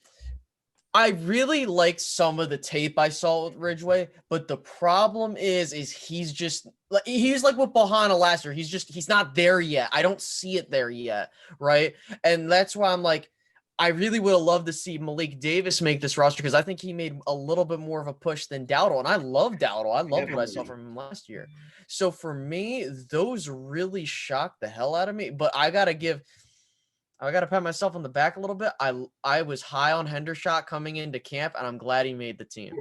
I really like some of the tape I saw with Ridgeway, but the problem is he's like with Bahana last year. He's not there yet. I don't see it there yet, right? And that's why I'm like, I really would have loved to see Malik Davis make this roster because I think he made a little bit more of a push than Dowdle, and I love Dowdle. I loved what I saw from him last year. So for me, those really shocked the hell out of me. But I gotta pat myself on the back a little bit. I was high on Hendershot coming into camp, and I'm glad he made the team.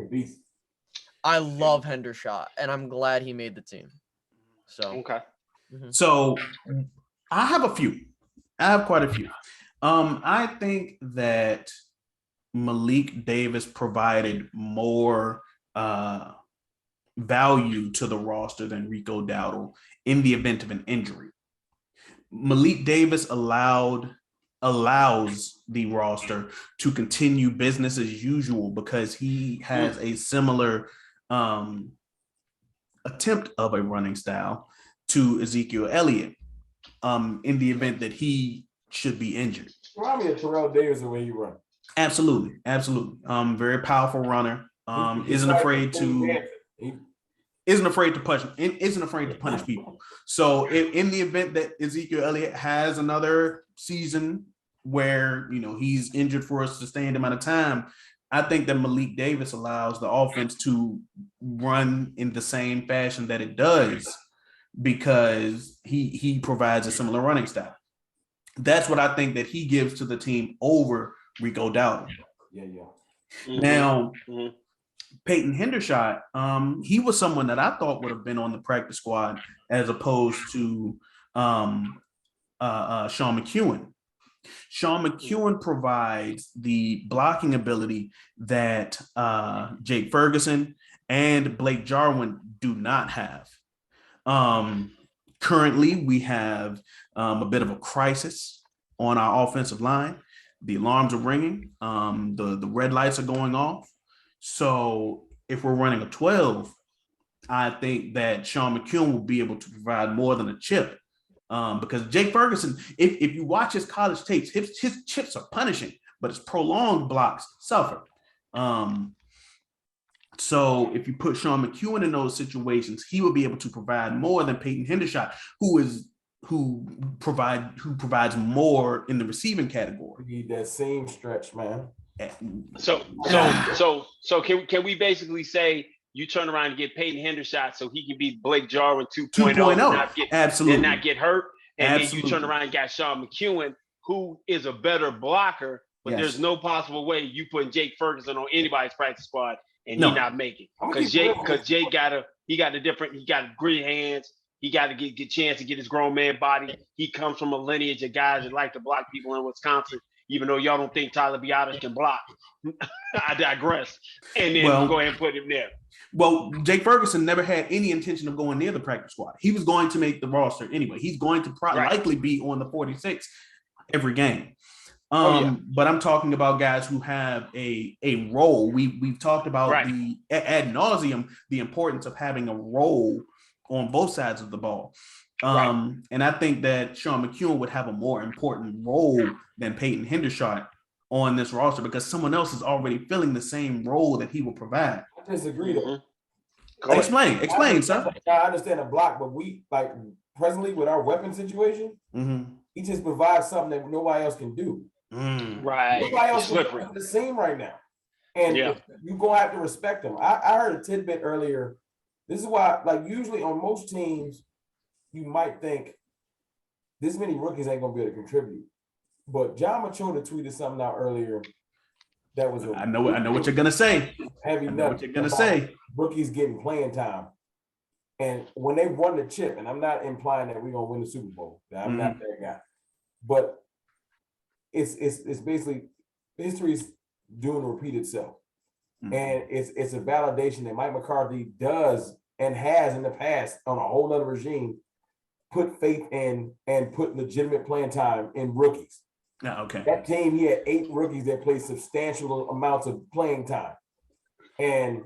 I love Hendershot, and I'm glad he made the team. So So I have a few. I have quite a few. I think that Malik Davis provided more value to the roster than Rico Dowdle in the event of an injury. Malik Davis allows the roster to continue business as usual because he has a similar attempt of a running style to Ezekiel Elliott in the event that he should be injured. Remind me of Terrell Davis the way you run. Absolutely. Very powerful runner. Isn't afraid to punish people. So in the event that Ezekiel Elliott has another season where he's injured for a sustained amount of time, I think that Malik Davis allows the offense to run in the same fashion that it does because he provides a similar running style. That's what I think that he gives to the team over Rico Dowdle. Yeah. Mm-hmm. Now, Peyton Hendershot, he was someone that I thought would have been on the practice squad as opposed to Sean McEwen. Sean McEwen provides the blocking ability that Jake Ferguson and Blake Jarwin do not have. Currently, we have a bit of a crisis on our offensive line. The alarms are ringing. The red lights are going off. So if we're running a 12, I think that Sean McEwen will be able to provide more than a chip. Because Jake Ferguson, if you watch his college tapes, his chips are punishing, but his prolonged blocks suffer. So if you put Sean McEwen in those situations, he will be able to provide more than Peyton Hendershot, who provides more in the receiving category. You need that same stretch, man. So can we basically say you turn around and get Peyton Hendershot so he can be Blake Jarwin 2.0 absolutely, and not get hurt, and absolutely. then you turn around and got Sean McEwen, who is a better blocker, but there's no possible way you putting Jake Ferguson on anybody's practice squad and he not making, because Jake got gritty hands. He got to get chance to get his grown man body. He comes from a lineage of guys that like to block people in Wisconsin, even though y'all don't think Tyler Biotis can block. I digress. And then go ahead and put him there. Well, Jake Ferguson never had any intention of going near the practice squad. He was going to make the roster anyway. He's going to likely be on the 46 every game. But I'm talking about guys who have a role. We've talked about the ad nauseum, the importance of having a role on both sides of the ball. And I think that Sean McEwen would have a more important role than Peyton Hendershot on this roster because someone else is already filling the same role that he will provide. I disagree though. Explain, sir. I understand the block, but we presently with our weapon situation, he just provides something that nobody else can do. Right. Nobody else can do the same right now. And you're gonna have to respect them. I heard a tidbit earlier. This is why, usually on most teams, you might think this many rookies ain't gonna be able to contribute. But John Machota tweeted something out earlier that was I know what you're gonna say. Heavy I know what you're gonna say. Rookies getting playing time. And when they won the chip, and I'm not implying that we're gonna win the Super Bowl. I'm not that guy. But it's basically history's doing to repeat itself. And it's a validation that Mike McCarthy does and has in the past on a whole other regime put faith in and put legitimate playing time in rookies. Okay. That team, he had 8 rookies that played substantial amounts of playing time. And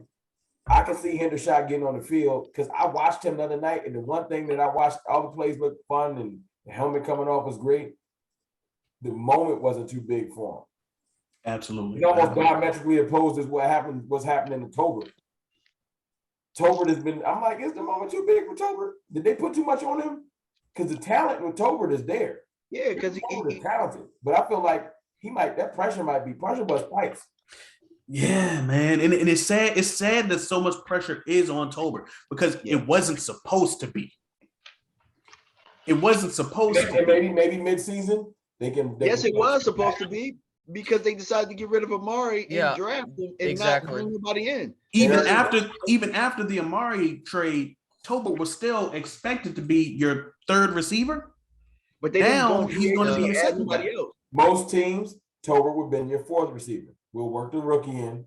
I can see Hendershot getting on the field because I watched him the other night, and the one thing that I watched, all the plays looked fun and the helmet coming off was great. The moment wasn't too big for him. Absolutely. It almost diametrically opposed is what's happening in Tolbert. Tolbert has been, I'm like, is the moment too big for Tolbert? Did they put too much on him? Because the talent with Tolbert is there. Yeah, because he's talented. But I feel like that pressure might be pressure bust pipes. Yeah, man. And it's sad. It's sad that so much pressure is on Tolbert because it wasn't supposed to be. It wasn't supposed to be. Maybe mid-season they can. Yes, it was supposed to be because they decided to get rid of Amari and draft him and not bring anybody in. Even after the Amari trade, Tolbert was still expected to be your third receiver. But they now he's going to be your second guy. Most teams, Tolbert would have been your fourth receiver. We'll work the rookie in,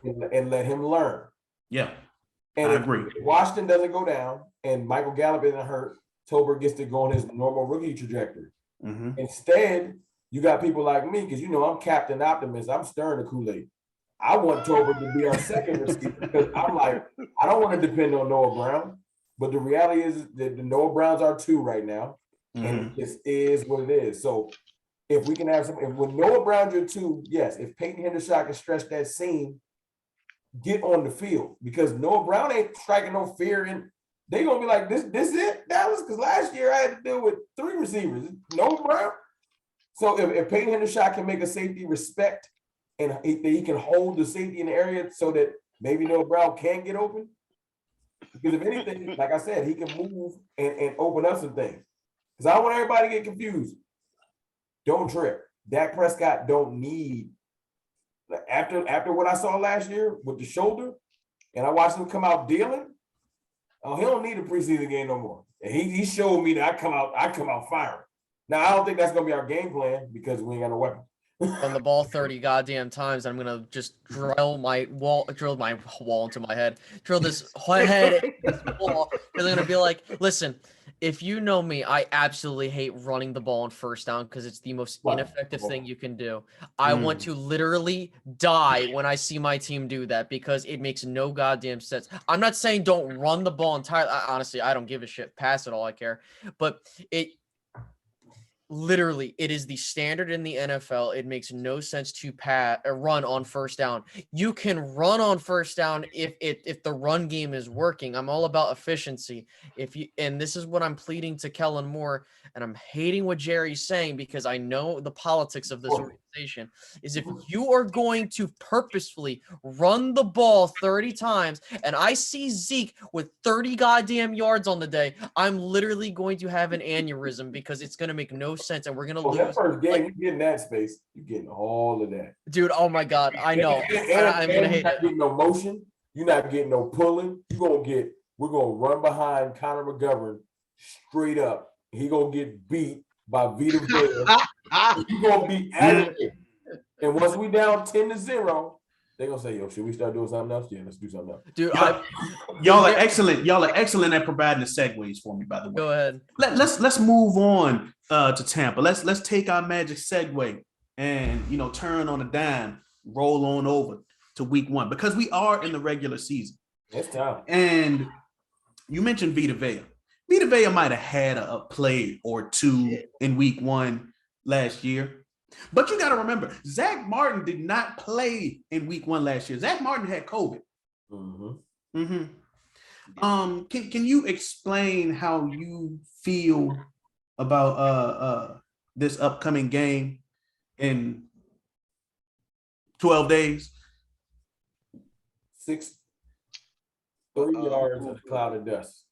and let him learn. Yeah, and I agree. If Washington doesn't go down and Michael Gallup isn't hurt, Tolbert gets to go on his normal rookie trajectory. Instead, you got people like me, because I'm Captain Optimist. I'm stirring the Kool-Aid. I want Tolbert to be our second receiver because I'm like, I don't want to depend on Noah Brown. But the reality is that the Noah Browns are 2 right now, and it just is what it is. So if we can have when Noah Brown's your 2, yes, if Peyton Hendershot can stretch that seam, get on the field because Noah Brown ain't striking no fear, and they're gonna be like, this it, Dallas? Because last year I had to deal with 3 receivers. Noah Brown. So if Peyton Hendershot can make a safety respect and he can hold the safety in the area so that maybe Noah Brown can get open? Because if anything, like I said, he can move and open up some things. Because I don't want everybody to get confused. Don't trip. Dak Prescott don't need, after what I saw last year with the shoulder, and I watched him come out dealing. Oh, he don't need a preseason game no more. And he showed me that I come out firing. Now I don't think that's gonna be our game plan because we ain't got no weapon. Run the ball 30 goddamn times. I'm gonna just drill my wall into my head. Drill this head into this wall. And they're gonna be like, listen, if you know me, I absolutely hate running the ball on first down because it's the most ineffective thing you can do. I want to literally die when I see my team do that because it makes no goddamn sense. I'm not saying don't run the ball entirely. Honestly, I don't give a shit. Pass it all I care. But literally, it is the standard in the NFL. It makes no sense to run on first down. You can run on first down if the run game is working. I'm all about efficiency. And this is what I'm pleading to Kellen Moore, and I'm hating what Jerry's saying because I know the politics of this organization, is if you are going to purposefully run the ball 30 times and I see Zeke with 30 goddamn yards on the day, I'm literally going to have an aneurysm because it's going to make no sense and we're going to lose. That first game, you getting that space. You're getting all of that. Dude, oh my God. I know. I'm going to hate it. You're not getting no motion. You're not getting no pulling. We're going to run behind Connor McGovern straight up. He going to get beat by Vita Vea. You're going to be aggravated. And once we down 10-0, they're going to say, yo, should we start doing something else? Yeah, let's do something else. Dude, y'all are excellent. Y'all are excellent at providing the segues for me, by the way. Go ahead. Let's move on to Tampa. Let's take our magic segue and turn on a dime, roll on over to week 1 because we are in the regular season. It's time. And you mentioned Vita Vea. Vita Vea might have had a play or two in week 1 last year. But you got to remember, Zach Martin did not play in week 1 last year. Zach Martin had COVID. Can you explain how you feel about this upcoming game in 12 days? 3 yards of cloud of dust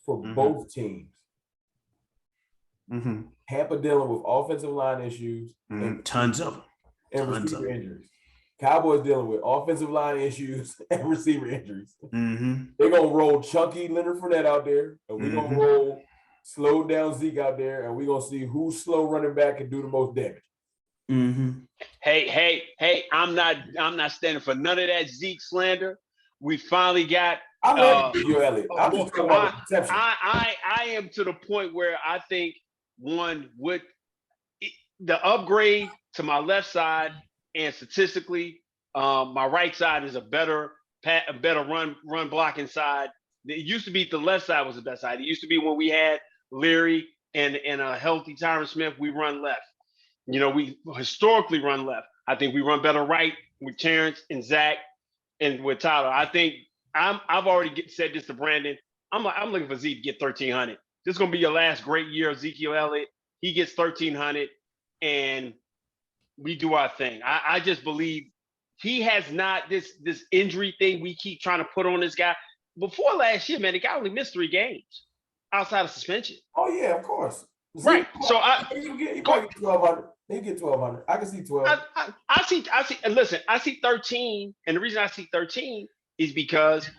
for both teams. Tampa dealing with offensive line issues and tons of them, and receiver injuries. Cowboys dealing with offensive line issues and receiver injuries. They're gonna roll chunky Leonard Fournette out there, and we're gonna roll slow down Zeke out there, and we're gonna see who's slow running back can do the most damage. Hey! I'm not standing for none of that Zeke slander. We finally got. I love you, Elliott. I'm just talking about the perception. I am to the point where I think one with the upgrade to my left side, and statistically, my right side is a better run blocking side. It used to be the left side was the best side. It used to be when we had Leary and a healthy Tyron Smith, we run left. We historically run left. I think we run better right with Terrence and Zach and with Tyler. I think I've already said this to Brandon. I'm looking for Zeke to get 1,300. This is going to be your last great year, Ezekiel Elliott. He gets 1,300, and we do our thing. I just believe he has not this injury thing we keep trying to put on this guy. Before last year, man, the guy only missed 3 games outside of suspension. Oh, yeah, of course. Right. So he probably get 1,200. He get 1,200. I can see 12. I see. Listen, I see 13, and the reason I see 13 is because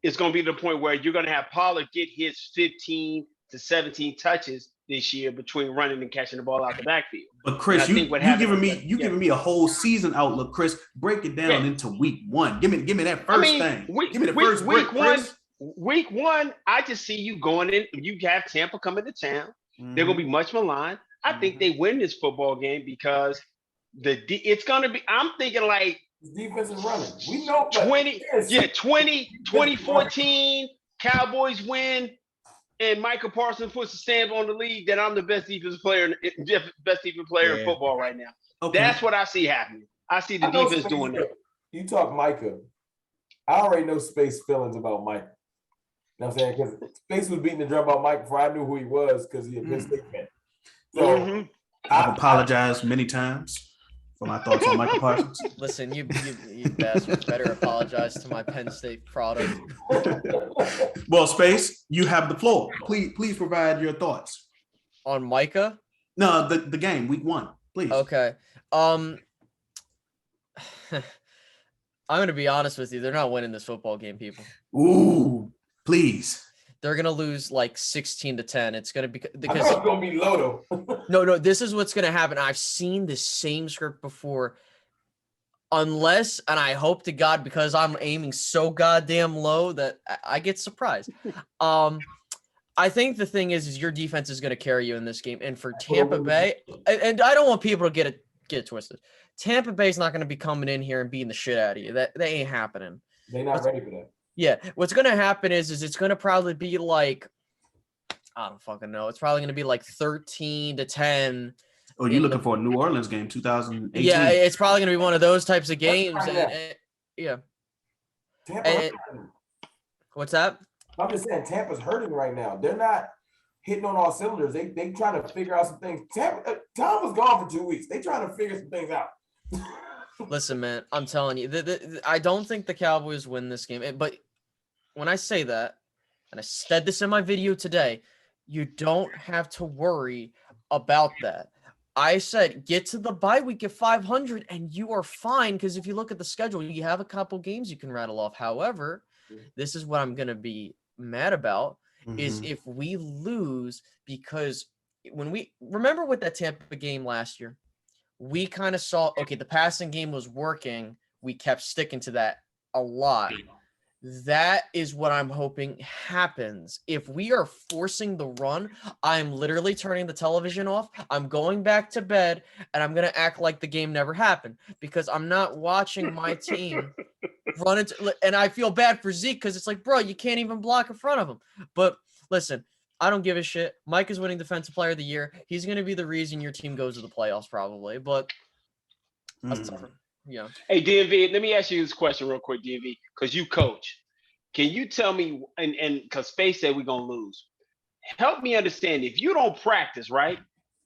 it's going to be to the point where you're going to have Pollard get his 15 to 17 touches this year between running and catching the ball out the backfield. But Chris, you giving me a whole season outlook. Chris, break it down into week 1. Give me that first thing. Give me the first week break, 1. Chris. Week 1, I just see you going in. You have Tampa coming to town. They're going to be much maligned. I think they win this football game because it's going to be. I'm thinking like defensive running. We know 2014 Cowboys win. And Michael Parsons puts a stamp on the league that I'm the best defensive player in football right now. Okay. That's what I see happening. I see the defense doing that. You talk Micah. I already know Space feelings about Micah. You know what I'm saying? Because Space was beating the drum about Micah before I knew who he was because he's a Penn State fan. So I've apologized many times for my thoughts on Micah Parsons. Listen, you bastards better apologize to my Penn State product. Well, Space, you have the floor. Please provide your thoughts On Micah? No, the game, week 1, please. Okay. I'm going to be honest with you. They're not winning this football game, people. Ooh, please. They're going to lose like 16-10. It's going to be because it's going to be low though. No, this is what's going to happen. I've seen the same script before. Unless, and I hope to God, because I'm aiming so goddamn low that I get surprised. I think the thing is your defense is going to carry you in this game. And for Tampa Bay, and I don't want people to get it twisted. Tampa Bay is not going to be coming in here and beating the shit out of you. That ain't happening. They're not ready for that. Yeah, what's going to happen is it's going to probably be like, I don't fucking know. It's probably going to be like 13-10. Oh, you're looking for a New Orleans game, 2018? Yeah, it's probably going to be one of those types of games. Yeah. What's that? I'm just saying Tampa's hurting right now. They're not hitting on all cylinders. They trying to figure out some things. Tom was gone for 2 weeks. They trying to figure some things out. Listen, man, I'm telling you, I don't think the Cowboys win this game. But when I say that, and I said this in my video today, you don't have to worry about that. I said, get to the bye week at 500 and you are fine. Because if you look at the schedule, you have a couple games you can rattle off. However, this is what I'm going to be mad about is if we lose, because when we remember with that Tampa game last year, we kind of saw, okay, the passing game was working. We kept sticking to that a lot. That is what I'm hoping happens. If we are forcing the run, I'm literally turning the television off. I'm going back to bed, and I'm going to act like the game never happened because I'm not watching my team run into. And I feel bad for Zeke because it's like, bro, you can't even block in front of him. But listen, I don't give a shit. Mike is winning Defensive Player of the Year. He's going to be the reason your team goes to the playoffs probably. But that's different. Yeah. Hey, DMV, let me ask you this question real quick, DMV, because you coach. Can you tell me, and because Space said we're going to lose, help me understand, if you don't practice, right,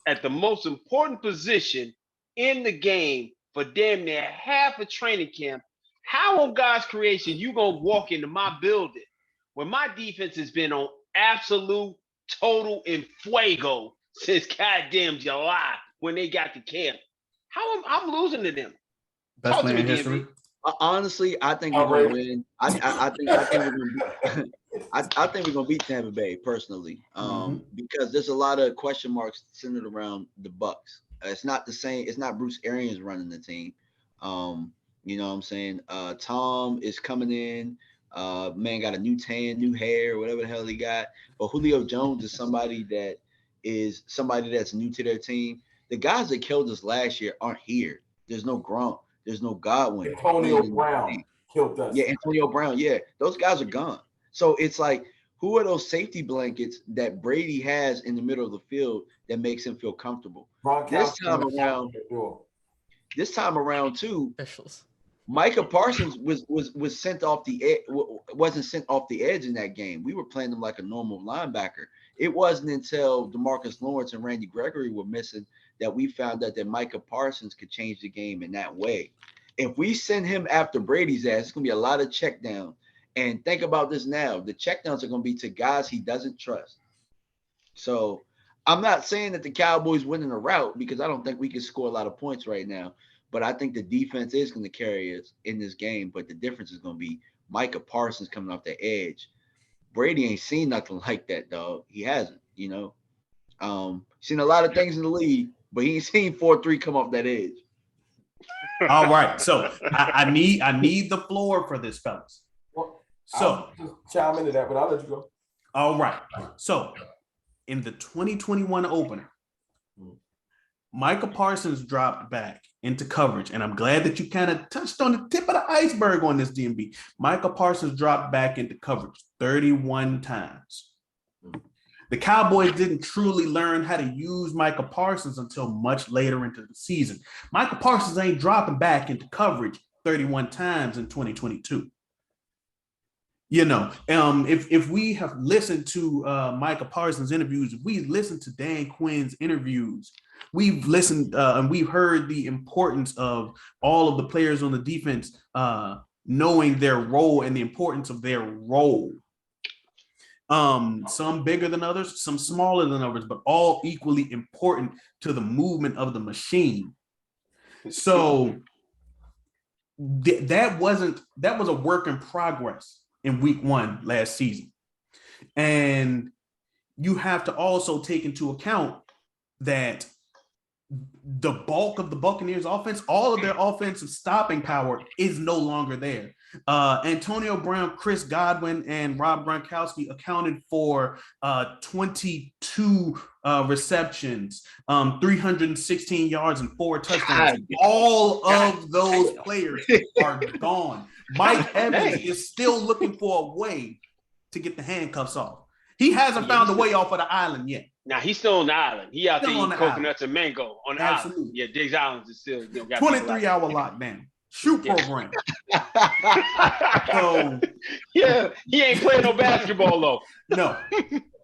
at the most important position in the game for damn near half a training camp, how on God's creation you going to walk into my building when my defense has been on absolute, total, and fuego since goddamn July when they got to camp? How I'm losing to them? Best player in history. Honestly, I think we're going to win. I think we're going to beat Tampa Bay personally, because there's a lot of question marks centered around the Bucks. It's not the same. It's not Bruce Arians running the team. You know what I'm saying? Tom is coming in. Man got a new tan, new hair, whatever the hell he got. But Julio Jones is somebody that's new to their team. The guys that killed us last year aren't here. There's no Gronk. There's no Godwin. Antonio Brown killed us. Yeah, Antonio Brown. Yeah, those guys are gone. So it's like, who are those safety blankets that Brady has in the middle of the field that makes him feel comfortable? This time around too, Micah Parsons was sent off the edge, wasn't sent off the edge in that game. We were playing him like a normal linebacker. It wasn't until DeMarcus Lawrence and Randy Gregory were missing that we found out that Micah Parsons could change the game in that way. If we send him after Brady's ass, it's going to be a lot of check down. And think about this now. The check downs are going to be to guys he doesn't trust. So I'm not saying that the Cowboys winning a route because I don't think we can score a lot of points right now. But I think the defense is going to carry us in this game. But the difference is going to be Micah Parsons coming off the edge. Brady ain't seen nothing like that, dog. He hasn't, you know. Seen a lot of things in the league, but he ain't seen 4-3 come off that edge. All right. So I need the floor for this, fellas. Well, So I'll just chime into that, but I'll let you go. all right. So in the 2021 opener, Micah Parsons dropped back into coverage, and I'm glad that you kind of touched on the tip of the iceberg on this, DMB. Micah Parsons dropped back into coverage 31 times. The Cowboys didn't truly learn how to use Micah Parsons until much later into the season. Micah Parsons ain't dropping back into coverage 31 times in 2022. You know, if we have listened to Micah Parsons' interviews, if we listened to Dan Quinn's interviews, We've listened and we've heard the importance of all of the players on the defense knowing their role and the importance of their role. Some bigger than others, some smaller than others, but all equally important to the movement of the machine. So that was a work in progress in week 1 last season. And you have to also take into account that the bulk of the Buccaneers offense, all of their offensive stopping power is no longer there. Antonio Brown, Chris Godwin, and Rob Gronkowski accounted for 22 receptions, 316 yards, and 4 touchdowns. All of those players are gone. Mike Evans is still looking for a way to get the handcuffs off. He hasn't found a way off of the island yet. Now he's still on the island. He out there eating coconuts and mango on the Absolutely. island. Yeah, Diggs Island is still 23-hour lockdown. Shoot program. So yeah, he ain't playing no basketball though. No.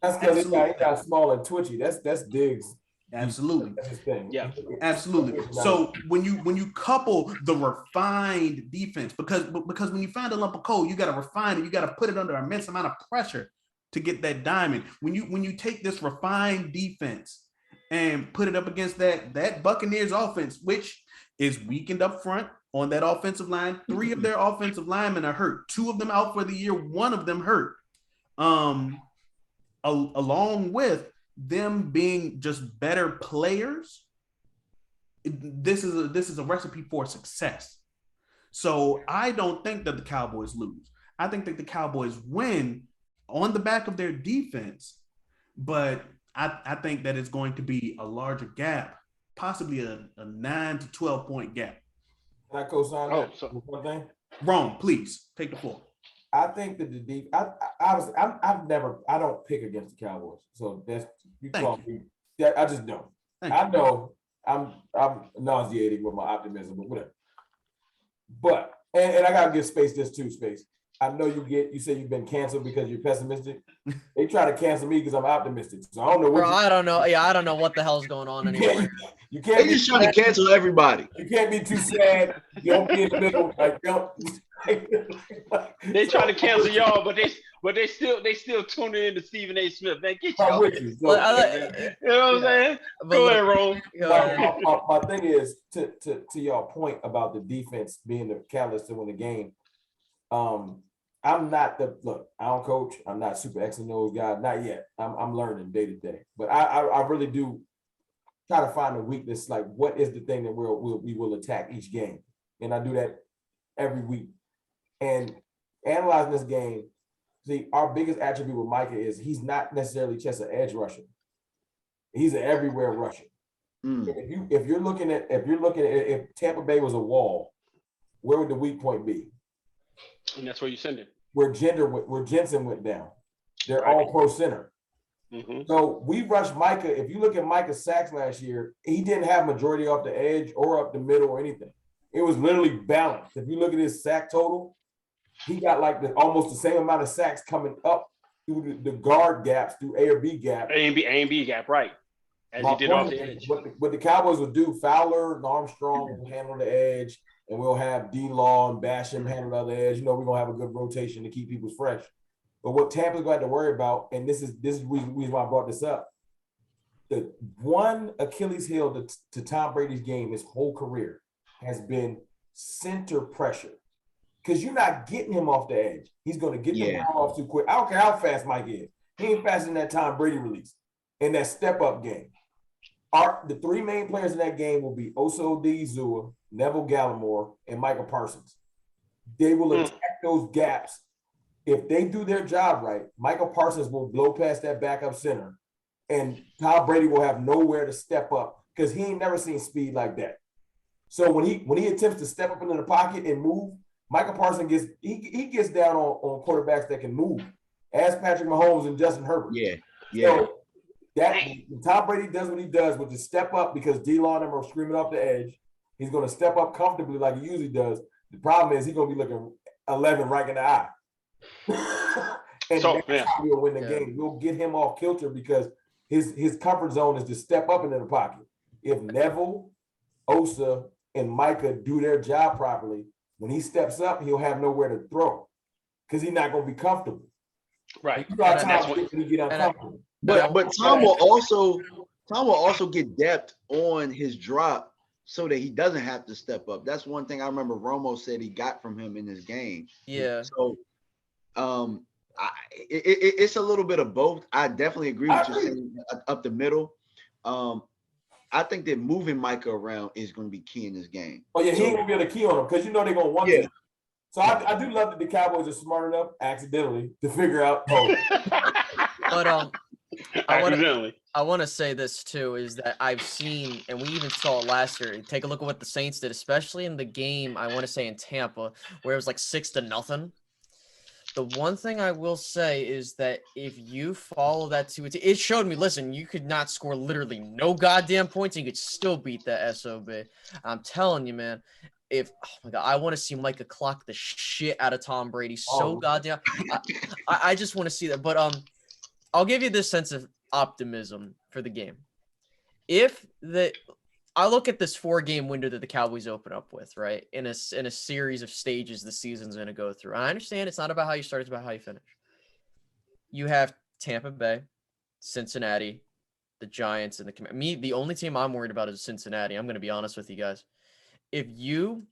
That's because he got small and twitchy. That's Diggs. Absolutely. That's his thing. Yeah. Absolutely. So when you couple the refined defense, because when you find a lump of coal, you got to refine it. You got to put it under an immense amount of pressure to get that diamond. When you take this refined defense and put it up against that Buccaneers offense, which is weakened up front on that offensive line. 3 of their offensive linemen are hurt. 2 of them out for the year. 1 of them hurt. Along with them being just better players, this is a recipe for success. So I don't think that the Cowboys lose. I think that the Cowboys win on the back of their defense, but I think that it's going to be a larger gap, possibly a 9 to 12 point gap. Can I co-sign that? One thing? Wrong, please take the floor. I think that I don't pick against the Cowboys, so that's you call me. Yeah, I just don't. I know I'm nauseating with my optimism, but whatever. But and I gotta give Space this too, Space. I know you say you've been canceled because you're pessimistic. They try to cancel me because I'm optimistic. So I don't know what. Bro, I don't know. Yeah, I don't know what the hell's going on anymore. You can't. They just trying to cancel everybody. You can't be too sad. You don't be in the middle. Like don't. They trying to cancel y'all, but they still tuning in to Stephen A. Smith. Man, get y'all. You know what I'm saying? Go ahead, Rome. My thing is to y'all point about the defense being the catalyst to win the game. I'm not I don't coach. I'm not super X and O's guy. Not yet. I'm learning day to day. But I really do try to find a weakness. Like, what is the thing that we will attack each game? And I do that every week. And analyzing this game, see, our biggest attribute with Micah is he's not necessarily just an edge rusher. He's an everywhere rusher. If you're looking at if Tampa Bay was a wall, where would the weak point be? And that's where you send it. Where Jensen went down. They're all pro center. Mm-hmm. So we rushed Micah. If you look at Micah's sacks last year, he didn't have majority off the edge or up the middle or anything. It was literally balanced. If you look at his sack total, he got like almost the same amount of sacks coming up through the guard gaps, through A or B gap. A and B gap, right. As he did off the edge. What the Cowboys would do, Fowler and Armstrong will handle the edge, and we'll have D-Law and Basham handle the other edge. You know, we're going to have a good rotation to keep people fresh. But what Tampa's going to have to worry about, and this is the reason why I brought this up, the one Achilles heel to Tom Brady's game his whole career has been center pressure. Because you're not getting him off the edge. He's going to get the ball off too quick. I don't care how fast Mike is. He ain't faster than that Tom Brady release in that step-up game. The 3 main players in that game will be Oso Odighizuwa, Neville Gallimore, and Michael Parsons. They will attack those gaps. If they do their job right, Michael Parsons will blow past that backup center, and Tom Brady will have nowhere to step up because he ain't never seen speed like that. So when he attempts to step up into the pocket and move, Michael Parsons gets down on quarterbacks that can move, as Patrick Mahomes and Justin Herbert. Yeah. So Tom Brady does what he does with the step up because D-Law and them are screaming off the edge. He's going to step up comfortably like he usually does. The problem is he's going to be looking 11 right in the eye. And that's how we'll win the game. We'll get him off kilter because his comfort zone is to step up into the pocket. if Neville, Osa, and Micah do their job properly, when he steps up, he'll have nowhere to throw because he's not going to be comfortable. Right. You know how times when he get uncomfortable. But Tom will also get depth on his drop so that he doesn't have to step up. That's one thing I remember Romo said he got from him in this game. Yeah. So it's a little bit of both. I definitely agree with you saying up the middle. I think that moving Micah around is going to be key in this game. Oh yeah, he ain't gonna be able to key on him because you know they're gonna want to. So I do love that the Cowboys are smart enough, accidentally, to figure out. But Accidentally. I want to say this too, is that I've seen, and we even saw it last year. Take a look at what the Saints did, especially in the game. I want to say in Tampa, where it was like 6-0. The one thing I will say is that if you follow that to it, it showed me, listen, you could not score literally no goddamn points and you could still beat that SOB. I'm telling you, man, oh my God, I want to see Micah clock the shit out of Tom Brady so goddamn. I just want to see that. But I'll give you this sense of optimism for the game. I look at this 4-game window that the Cowboys open up with, right? In a series of stages the season's going to go through. And I understand it's not about how you start, it's about how you finish. You have Tampa Bay, Cincinnati, the Giants, and the only team I'm worried about is Cincinnati. I'm going to be honest with you guys. If you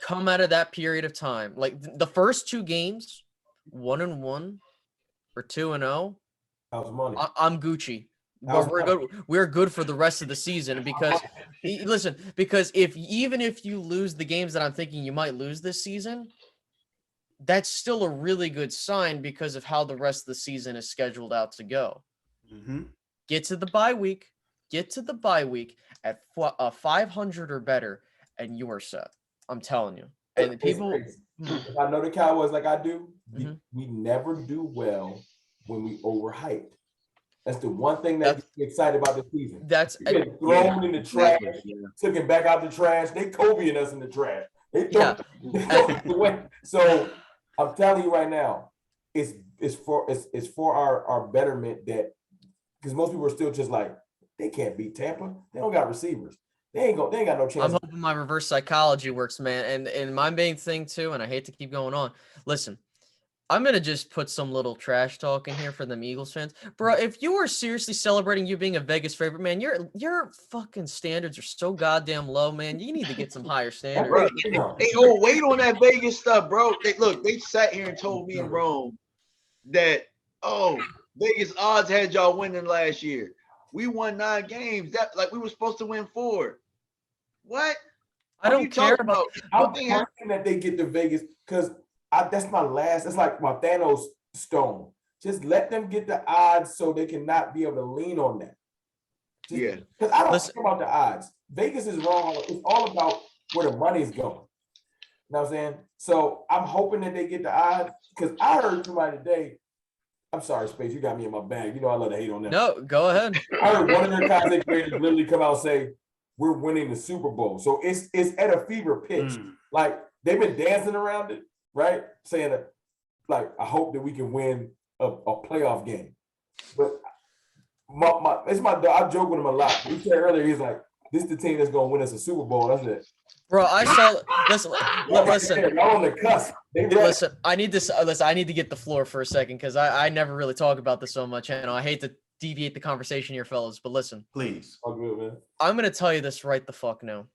come out of that period of time, like the first 2 games, 1-1 or 2-0, I'm Gucci. But we're good for the rest of the season because even if you lose the games that I'm thinking you might lose this season, that's still a really good sign because of how the rest of the season is scheduled out to go. Mm-hmm. Get to the bye week at 500 or better, and you are set. I'm telling you. And people, if I know the Cowboys like I do, we never do well when we overhyped. That's the one thing that gets me excited about the season. That's thrown in the trash, took it back out the trash. They Kobe-ing us in the trash. So I'm telling you right now, it's for our betterment that because most people are still just like they can't beat Tampa. They don't got receivers. They ain't got no chance. I'm hoping my reverse psychology works, man. And my main thing too, and I hate to keep going on. Listen, I'm going to just put some little trash talk in here for them Eagles fans. Bro, if you are seriously celebrating you being a Vegas favorite, man, your fucking standards are so goddamn low, man. You need to get some higher standards. Bro, hey, wait on that Vegas stuff, bro. They sat here and told me in Rome that, Vegas odds had y'all winning last year. We won 9 games. That like we were supposed to win 4. What? I don't care about. I'm hoping that they get to Vegas because that's like my Thanos stone. Just let them get the odds so they cannot be able to lean on that. Because I don't care about the odds. Vegas is wrong. It's all about where the money's going. You know what I'm saying? So I'm hoping that they get the odds because I heard somebody today. I'm sorry, Space. You got me in my bag. You know I love to hate on that. No, go ahead. I heard one of their content creators literally come out and say, we're winning the Super Bowl. So it's at a fever pitch. Like they've been dancing around it. Right? Saying that, like, I hope that we can win a playoff game. But I joke with him a lot. He said earlier, he's like, this is the team that's going to win us a Super Bowl. That's it. Bro, I saw – listen. Y'all on the cusp. Listen, I need to get the floor for a second because I never really talk about this on my channel. I hate to deviate the conversation here, fellas, but listen. Please. All good, man. I'm going to tell you this right the fuck now.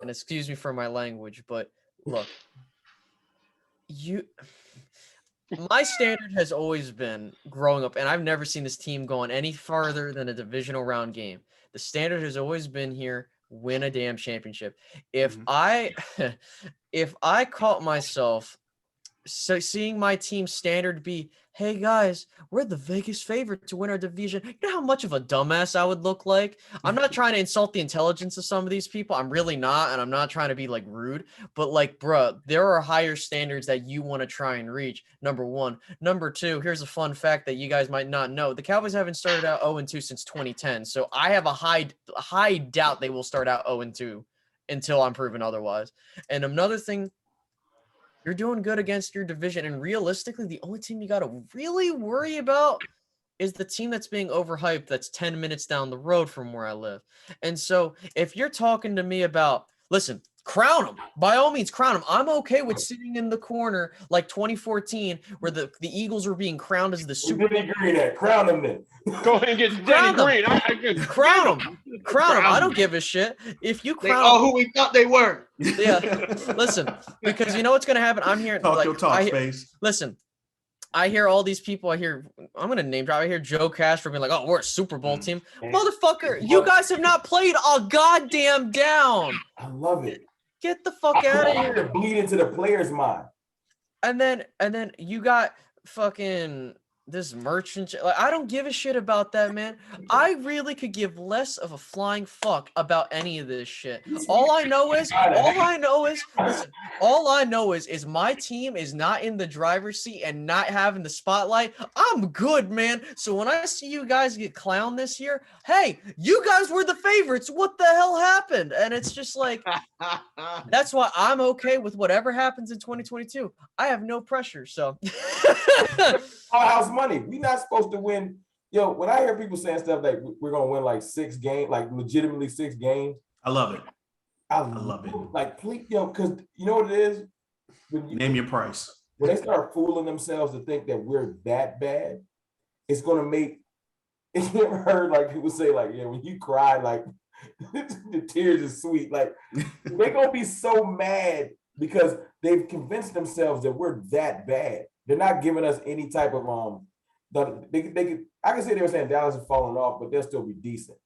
And excuse me for my language, but look. My standard has always been growing up, and I've never seen this team going any farther than a divisional round game. The standard has always been here, win a damn championship. If I caught myself seeing my team standard be, hey guys, we're the Vegas favorite to win our division. You know how much of a dumbass I would look like? I'm not trying to insult the intelligence of some of these people. I'm really not, and I'm not trying to be like rude, but like, bruh, there are higher standards that you want to try and reach. Number 1. Number 2, here's a fun fact that you guys might not know. The Cowboys haven't started out 0-2 since 2010, so I have a high doubt they will start out 0-2 until I'm proven otherwise. And another thing, you're doing good against your division, and realistically, the only team you got to really worry about is the team that's being overhyped that's 10 minutes down the road from where I live. And so if you're talking to me about, listen, crown them. By all means, crown them. I'm okay with sitting in the corner like 2014 where the Eagles were being crowned as the Super Bowl. Agree that. Crown them then. Go ahead and get Crown Danny them. Green. Crown them. Crown them. I don't give a shit. If you They crown are them, who we thought they were. yeah. Listen, because you know what's gonna happen. I'm hearing Talk like your talk, Space. listen. I hear all these people. I'm gonna name drop. I hear Joe Castro being like, "Oh, we're a Super Bowl team, motherfucker. You guys have not played a goddamn down. I love it. Get the fuck out of here." To bleed into the player's mind. And then you got fucking this merchant. Like, I don't give a shit about that, man. I really could give less of a flying fuck about any of this shit. All I know is my team is not in the driver's seat and not having the spotlight. I'm good, man. So when I see you guys get clowned this year, hey, you guys were the favorites. What the hell happened? And it's just like, that's why I'm okay with whatever happens in 2022. I have no pressure. So House money. We're not supposed to win. Yo, when I hear people saying stuff like we're gonna win like 6 games, like legitimately 6 games, I love it. I love it. Like, please, because you know what it is? Name your price. When they start fooling themselves to think that we're that bad, it's gonna make. You ever heard like people say like, yeah, when you cry, like the tears are sweet. Like they're gonna be so mad because they've convinced themselves that we're that bad. They're not giving us any type of I can say they were saying Dallas is falling off, but they'll still be decent.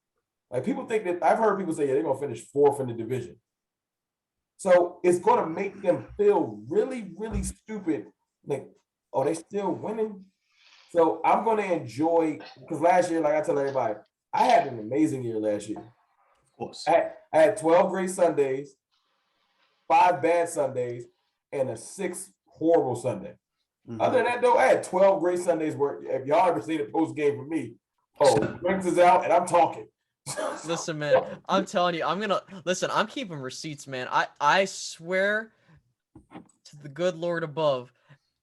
Like people think that I've heard people say, yeah, they're gonna finish 4th in the division. So it's gonna make them feel really, really stupid. Like, oh, they still winning. So I'm gonna enjoy because last year, like I tell everybody, I had an amazing year last year. Of course. I had 12 great Sundays, 5 bad Sundays, and a 6th horrible Sunday. Mm-hmm. Other than that, though, I had 12 great Sundays where if y'all ever seen a post game from me, drinks is out and I'm talking. Listen, man, I'm telling you, I'm keeping receipts, man. I swear to the good Lord above,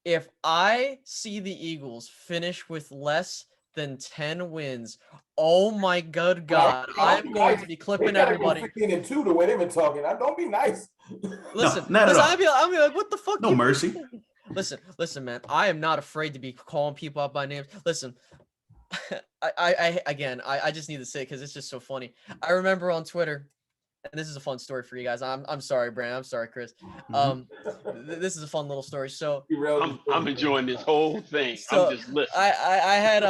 if I see the Eagles finish with less than 10 wins, oh my good God, I'm going to be clipping everybody. 15-2 the way they've been talking. Don't be nice. Listen, no, I'll be like, what the fuck? No mercy. Listen, man. I am not afraid to be calling people out by names. Listen, I just need to say it because it's just so funny. I remember on Twitter, and this is a fun story for you guys. I'm sorry, Brandon. I'm sorry, Chris. This is a fun little story. So I'm enjoying this whole thing. I'm just listening. I had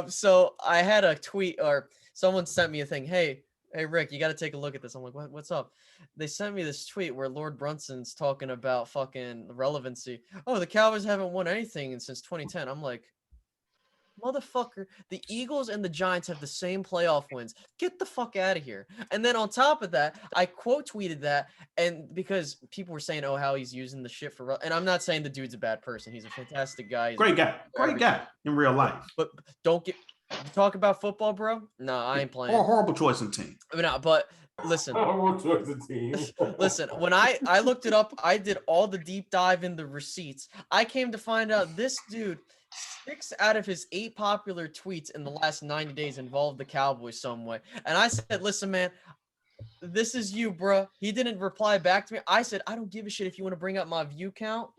so I had a tweet or someone sent me a thing. Hey Rick, you got to take a look at this. I'm like, what's up? They sent me this tweet where Lord Brunson's talking about fucking relevancy. Oh, the Cowboys haven't won anything since 2010. I'm like, motherfucker, the Eagles and the Giants have the same playoff wins. Get the fuck out of here. And then on top of that, I quote tweeted that, and because people were saying, oh, how he's using the shit for, and I'm not saying the dude's a bad person. He's a fantastic guy. Great guy in real life. But don't talk about football, bro. No, I ain't playing. Or horrible choice in team. I mean, but listen. Horrible choice in team. Listen, when I looked it up, I did all the deep dive in the receipts. I came to find out this dude, 6 out of his 8 popular tweets in the last 90 days involved the Cowboys some way. And I said, listen, man, this is you, bro. He didn't reply back to me. I said, I don't give a shit if you want to bring up my view count.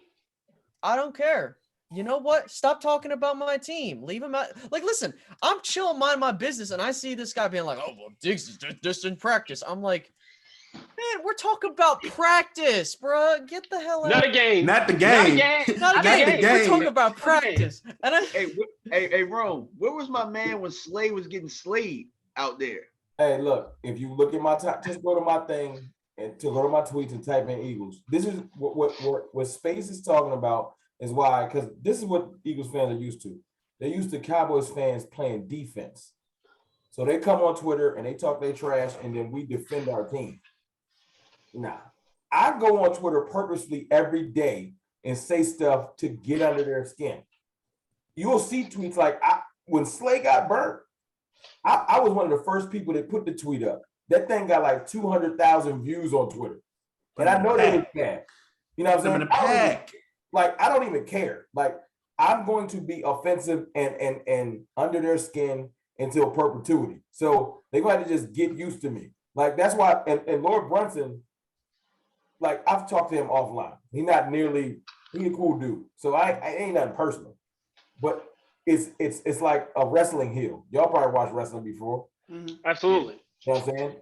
I don't care. You know what? Stop talking about my team. Leave him out. Like, listen, I'm chilling, mind my business, and I see this guy being like, oh, well, Diggs is just in practice. I'm like, man, we're talking about practice, bro. Get the hell out. Not a game. Not the game. Not a game. We're talking about practice. And hey, Rome, where was my man when Slay was getting slayed out there? Hey, look, if you look at my top, just go to my thing and to go to my tweets and type in Eagles. This is what Space is talking about. Is why, because this is what Eagles fans are used to. They're used to Cowboys fans playing defense. So they come on Twitter and they talk their trash, and then we defend our team. Nah, I go on Twitter purposely every day and say stuff to get under their skin. You will see tweets like, when Slay got burnt, I was one of the first people that put the tweet up. That thing got like 200,000 views on Twitter. And I know they was bad. You know what I'm saying? In the pack. Like, I don't even care. Like, I'm going to be offensive and under their skin until perpetuity. So they're going to just get used to me. Like that's why. And Lord Brunson, like I've talked to him offline. He's a cool dude. So I ain't nothing personal, but it's like a wrestling heel. Y'all probably watched wrestling before. Absolutely. You know what I'm saying?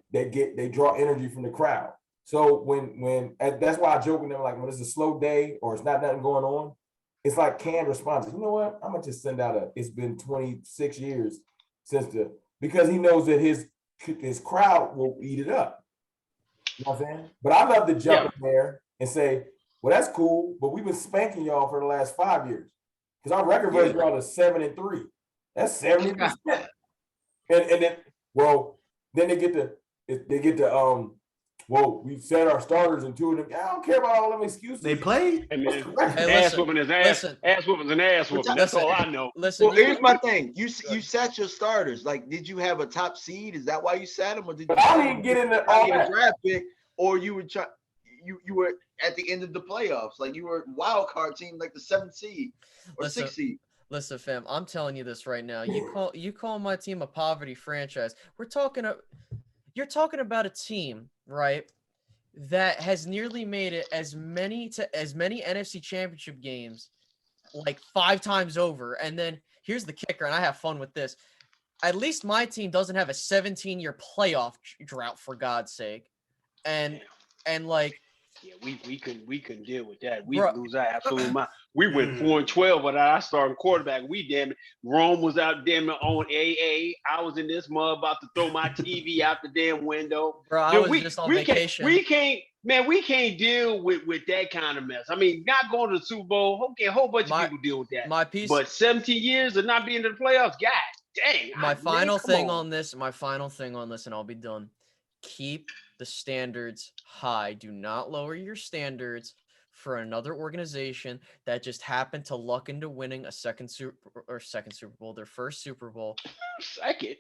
They draw energy from the crowd. So when that's why I joke with them, like when it's a slow day or it's not nothing going on, it's like canned responses. You know what? I'm gonna just send out it's been 26 years since because he knows that his crowd will eat it up. You know what I'm saying? But I love to jump in there and say, well, that's cool, but we've been spanking y'all for the last 5 years. Because our record versus y'all is 7-3. That's 70%. and then then they get to well, we set our starters and 2 of them. I don't care about all them excuses. They play. Ass whooping is ass. Ass whooping is an ass whooping. That's all I know. Listen. Well, here's my thing. You sat your starters. Like, did you have a top seed? Is that why you sat them, or did you? I didn't get in the draft pick, or you were you were at the end of the playoffs, like you were wild card team, like the 7th seed or 6th seed. Listen, fam, I'm telling you this right now. You call my team a poverty franchise. You're talking about a team, right, that has nearly made it as many NFC Championship games, like 5 times over. And then here's the kicker, and I have fun with this. At least my team doesn't have a 17-year playoff drought, for God's sake. And like, yeah, we couldn't deal with that. We lose our absolute mind. We went 4-12 without our starting quarterback. Rome was out on AA. I was in this mud about to throw my TV out the damn window. Bro, I was just on vacation. We can't deal with that kind of mess. I mean, not going to the Super Bowl. Okay, a whole bunch of people deal with that. But 17 years of not being in the playoffs, God dang. My final thing on this, and I'll be done. Keep the standards high. Do not lower your standards for another organization that just happened to luck into winning a second Super Bowl, their first Super Bowl. Second.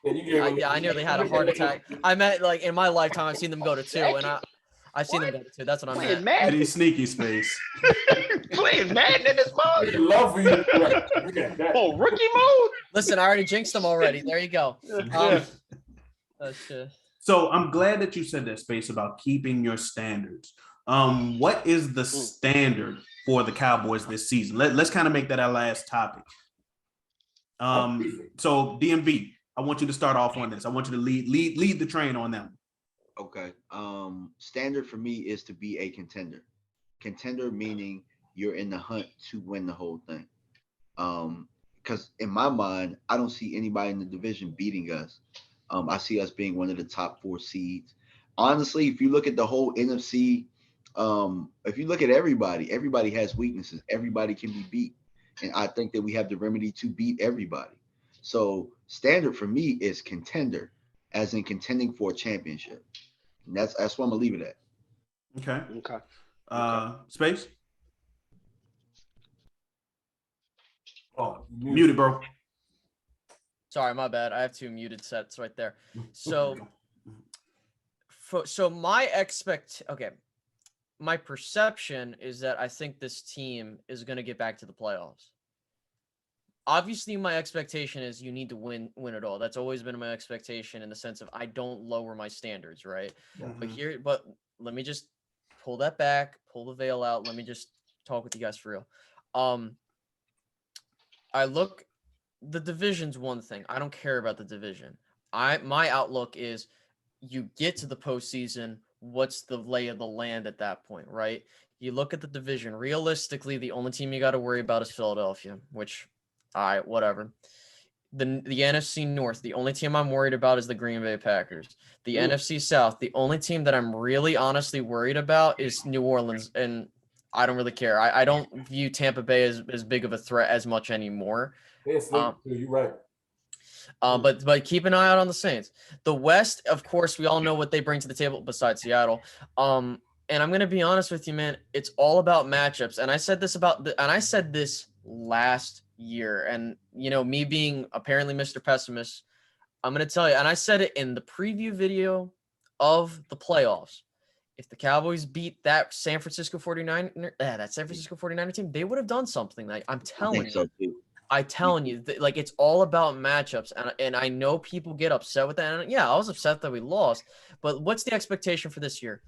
I nearly had a heart attack. I meant, like, in my lifetime, I've seen them go to 2, and I've seen them go to 2. That's what I meant. Pretty sneaky space. Playing Madden in this mode. Love for you. Oh, rookie mode. Listen, I already jinxed them already. There you go. So I'm glad that you said that, Space, about keeping your standards. What is the standard for the Cowboys this season? Let's kind of make that our last topic. So DMV, I want you to start off on this. I want you to lead the train on them. Okay. Standard for me is to be a contender. Contender meaning you're in the hunt to win the whole thing. Because in my mind, I don't see anybody in the division beating us. I see us being one of the top 4 seeds. Honestly, if you look at the whole NFC, if you look at everybody has weaknesses. Everybody can be beat. And I think that we have the remedy to beat everybody. So standard for me is contender, as in contending for a championship. And that's what I'm going to leave it at. Okay. Space? Oh, muted, bro. Sorry, my bad. I have 2 muted sets right there. So my perception is that I think this team is going to get back to the playoffs. Obviously, my expectation is you need to win it all. That's always been my expectation, in the sense of I don't lower my standards, right? Mm-hmm. But let me just pull that back, pull the veil out. Let me just talk with you guys for real. The division's one thing. I don't care about the division. My outlook is you get to the postseason. What's the lay of the land at that point, right? You look at the division. Realistically, the only team you got to worry about is Philadelphia, which, whatever. The NFC North, the only team I'm worried about is the Green Bay Packers. The NFC South, the only team that I'm really honestly worried about is New Orleans, and I don't really care. I don't view Tampa Bay as big of a threat as much anymore. You're right. But keep an eye out on the Saints. The West, of course, we all know what they bring to the table besides Seattle. And I'm gonna be honest with you, man. It's all about matchups. And I said this last year. And me being apparently Mr. Pessimist, I'm gonna tell you. And I said it in the preview video of the playoffs. if the Cowboys beat that San Francisco 49er team, they would have done something. Like I'm telling you. So too. I'm telling you, like it's all about matchups, and I know people get upset with that. And yeah, I was upset that we lost, but what's the expectation for this year?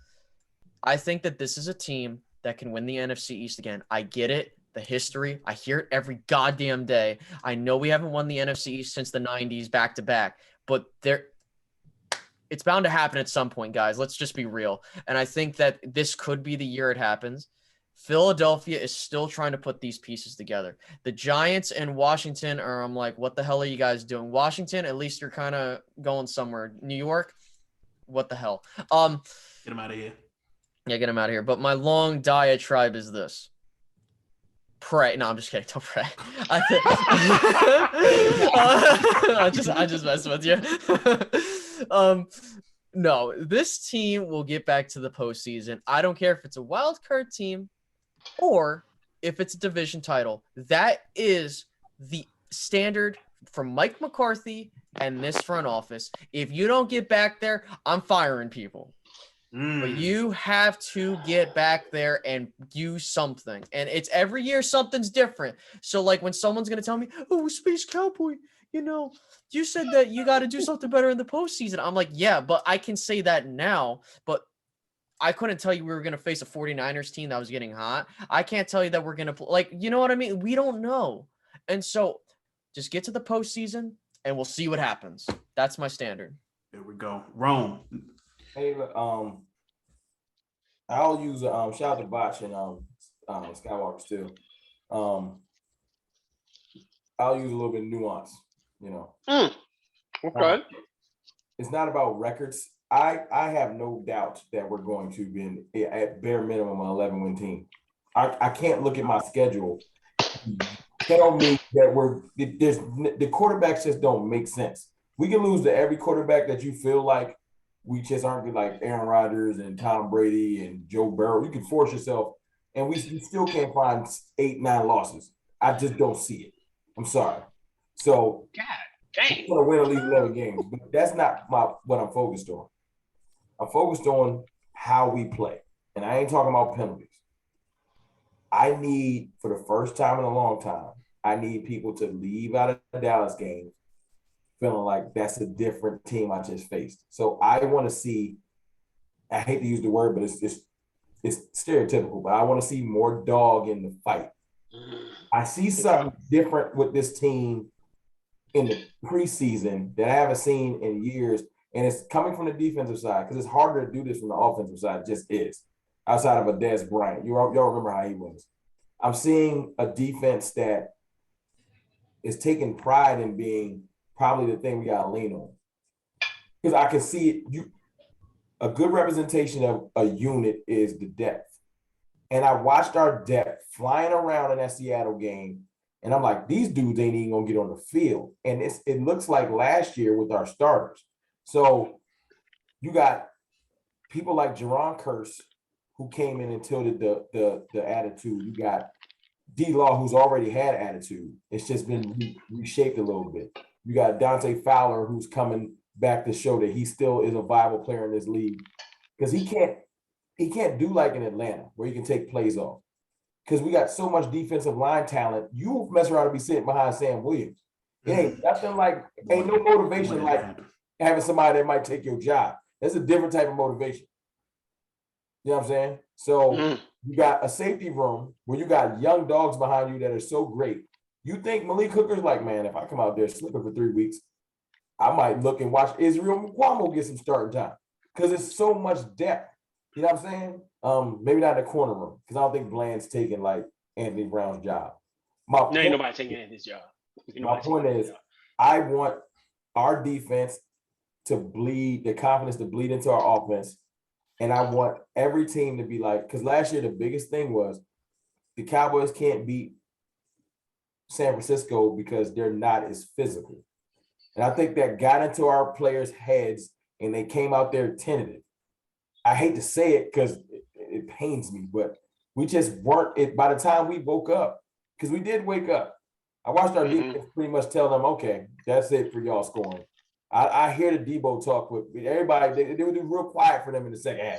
I think that this is a team that can win the NFC East again. I get it, the history. I hear it every goddamn day. I know we haven't won the NFC East since the 90s back to back, but it's bound to happen at some point, guys. Let's just be real. And I think that this could be the year it happens. Philadelphia is still trying to put these pieces together. The Giants and Washington are, I'm like, what the hell are you guys doing? Washington, at least you're kind of going somewhere. New York, what the hell? Get him out of here. Yeah, get him out of here. But my long diatribe is this. Pray. No, I'm just kidding. Don't pray. I just messed with you. No, this team will get back to the postseason. I don't care if it's a wild card team or if it's a division title. That is the standard for Mike McCarthy and this front office. If you don't get back there, I'm firing people. But you have to get back there and do something. And it's every year something's different. So like when someone's going to tell me, oh, Space Cowboy, you said that you got to do something better in the postseason. I'm like, yeah, but I can say that now. But I couldn't tell you we were going to face a 49ers team that was getting hot. I can't tell you that we're going to like, you know what I mean? We don't know. And so just get to the postseason and we'll see what happens. That's my standard. There we go. Rome. Hey, I'll use shout out to Botch and Skywalker too. I'll use a little bit of nuance, Okay. It's not about records. I have no doubt that we're going to be at bare minimum an 11-win team. I can't look at my schedule. Tell me that the quarterbacks just don't make sense. We can lose to every quarterback that you feel like we just aren't good, like Aaron Rodgers and Tom Brady and Joe Burrow. You can force yourself, and we still can't find 8-9 losses. I just don't see it. I'm sorry. So, God dang. I'm going to win at least 11 games, but that's not what I'm focused on. I'm focused on how we play, and I ain't talking about penalties. I need, for the first time in a long time, I need people to leave out of the Dallas games feeling like that's a different team I just faced. So I want to see, I hate to use the word, but it's stereotypical, but I want to see more dog in the fight. I see something different with this team in the preseason that I haven't seen in years, and it's coming from the defensive side because it's harder to do this from the offensive side. It just is. Outside of a Des Bryant. Y'all remember how he was. I'm seeing a defense that is taking pride in being probably the thing we got to lean on. Because I can see it. A good representation of a unit is the depth. And I watched our depth flying around in that Seattle game, and I'm like, these dudes ain't even going to get on the field. And it looks like last year with our starters. So you got people like Jerron Kearse, who came in and tilted the attitude. You got D-Law, who's already had attitude. It's just been reshaped a little bit. You got Dante Fowler, who's coming back to show that he still is a viable player in this league. Because he can't do like in Atlanta, where he can take plays off. Because we got so much defensive line talent. You mess around and be sitting behind Sam Williams. It ain't nothing like, ain't no motivation like having somebody that might take your job. That's a different type of motivation. You know what I'm saying? So you got a safety room where you got young dogs behind you that are so great. You think Malik Hooker's like, man, if I come out there slipping for 3 weeks, I might look and watch Israel Mukwamo get some starting time because it's so much depth. You know what I'm saying? Maybe not in the corner room because I don't think Bland's taking like Anthony Brown's job. Ain't nobody taking Anthony's job. My point is, I want our defense to bleed, the confidence to bleed into our offense. And I want every team to be like, because last year the biggest thing was the Cowboys can't beat San Francisco because they're not as physical. And I think that got into our players' heads and they came out there tentative. I hate to say it because it pains me, but we just weren't it by the time we woke up, because we did wake up. I watched our defense pretty much tell them, okay, that's it for y'all scoring. I hear the Debo talk with everybody. They would do real quiet for them in the second half.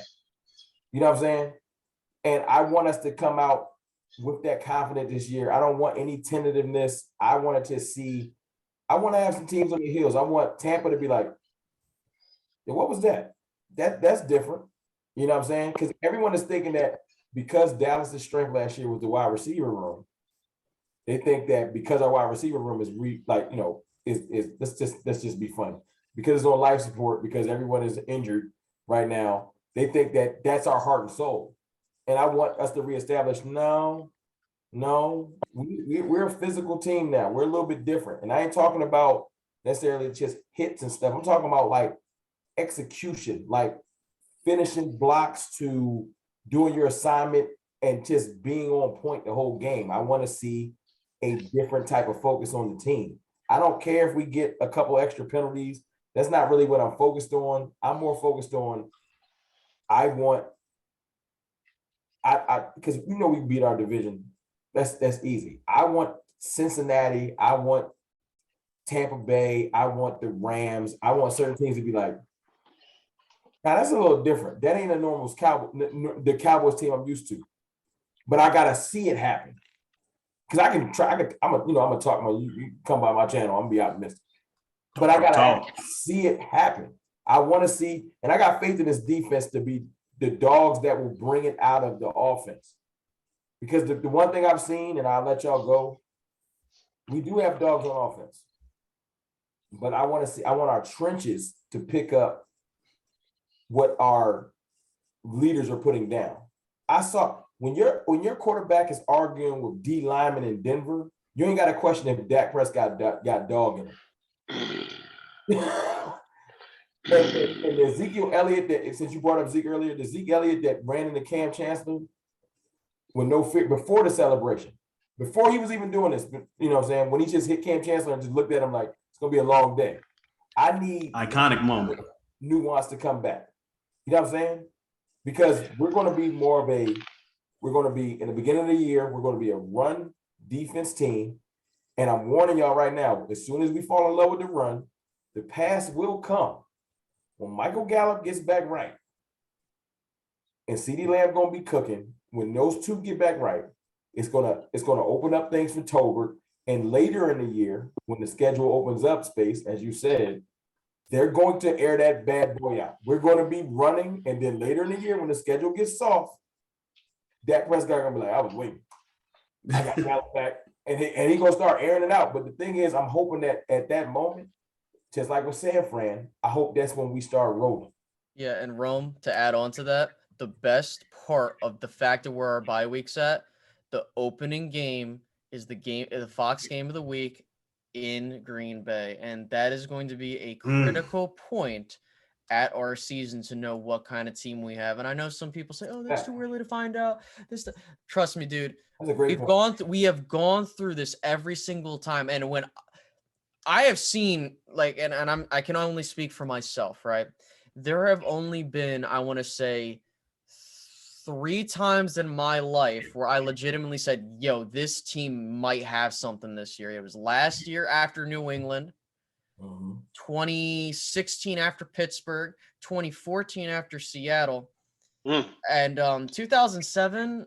You know what I'm saying? And I want us to come out with that confidence this year. I don't want any tentativeness. I want to have some teams on the heels. I want Tampa to be like, "Yeah, what was that? That's different." You know what I'm saying? Because everyone is thinking that because Dallas' strength last year was the wide receiver room, they think that because our wide receiver room is let's just be funny. Because it's on life support, because everyone is injured right now, they think that that's our heart and soul. And I want us to reestablish, no, we're a physical team now. We're a little bit different. And I ain't talking about necessarily just hits and stuff. I'm talking about like execution, like finishing blocks to doing your assignment and just being on point the whole game. I want to see a different type of focus on the team. I don't care if we get a couple extra penalties. That's not really what I'm focused on. I'm more focused on because we beat our division. That's easy. I want Cincinnati. I want Tampa Bay. I want the Rams. I want certain teams to be like, now that's a little different. That ain't a normal the Cowboys team I'm used to. But I gotta see it happen. Because I can try. I'm gonna talk about you come by my channel. I'm gonna be optimistic. But I gotta see it happen. I want to see, and I got faith in this defense to be the dogs that will bring it out of the offense. Because the one thing I've seen, and I'll let y'all go, we do have dogs on offense. But I want our trenches to pick up what our leaders are putting down. I saw when your quarterback is arguing with D lineman in Denver, you ain't got to question if Dak Prescott got dog in him. and Ezekiel Elliott, since you brought up Zeke earlier, the Zeke Elliott that ran into Cam Chancellor with no fear before the celebration, before he was even doing this, you know what I'm saying? When he just hit Cam Chancellor and just looked at him like, it's going to be a long day. I need iconic moment. Nuance to come back. You know what I'm saying? Because we're going to be in the beginning of the year, we're going to be a run defense team. And I'm warning y'all right now, as soon as we fall in love with the run, the pass will come. When Michael Gallup gets back right, and CeeDee Lamb going to be cooking, when those two get back right, it's gonna open up things for Tolbert. And later in the year, when the schedule opens up space, as you said, they're going to air that bad boy out. We're going to be running, and then later in the year, when the schedule gets soft, Dak Prescott gonna be like, I was waiting. I got Gallup back, and he gonna start airing it out. But the thing is, I'm hoping that at that moment, just like we're saying, Fran, I hope that's when we start rolling. Yeah, and Rome, to add on to that, the best part of the fact of where our bye week's at, the opening game is the Fox game of the week in Green Bay. And that is going to be a critical point at our season to know what kind of team we have. And I know some people say, oh, that's too early to find out. Trust me, dude. That's a great point. We have gone through this every single time. And when I have seen, like, and I can only speak for myself, right? There have only been, I want to say, 3 times in my life where I legitimately said, yo, this team might have something this year. It was last year after New England, 2016 after Pittsburgh, 2014 after Seattle, and 2007,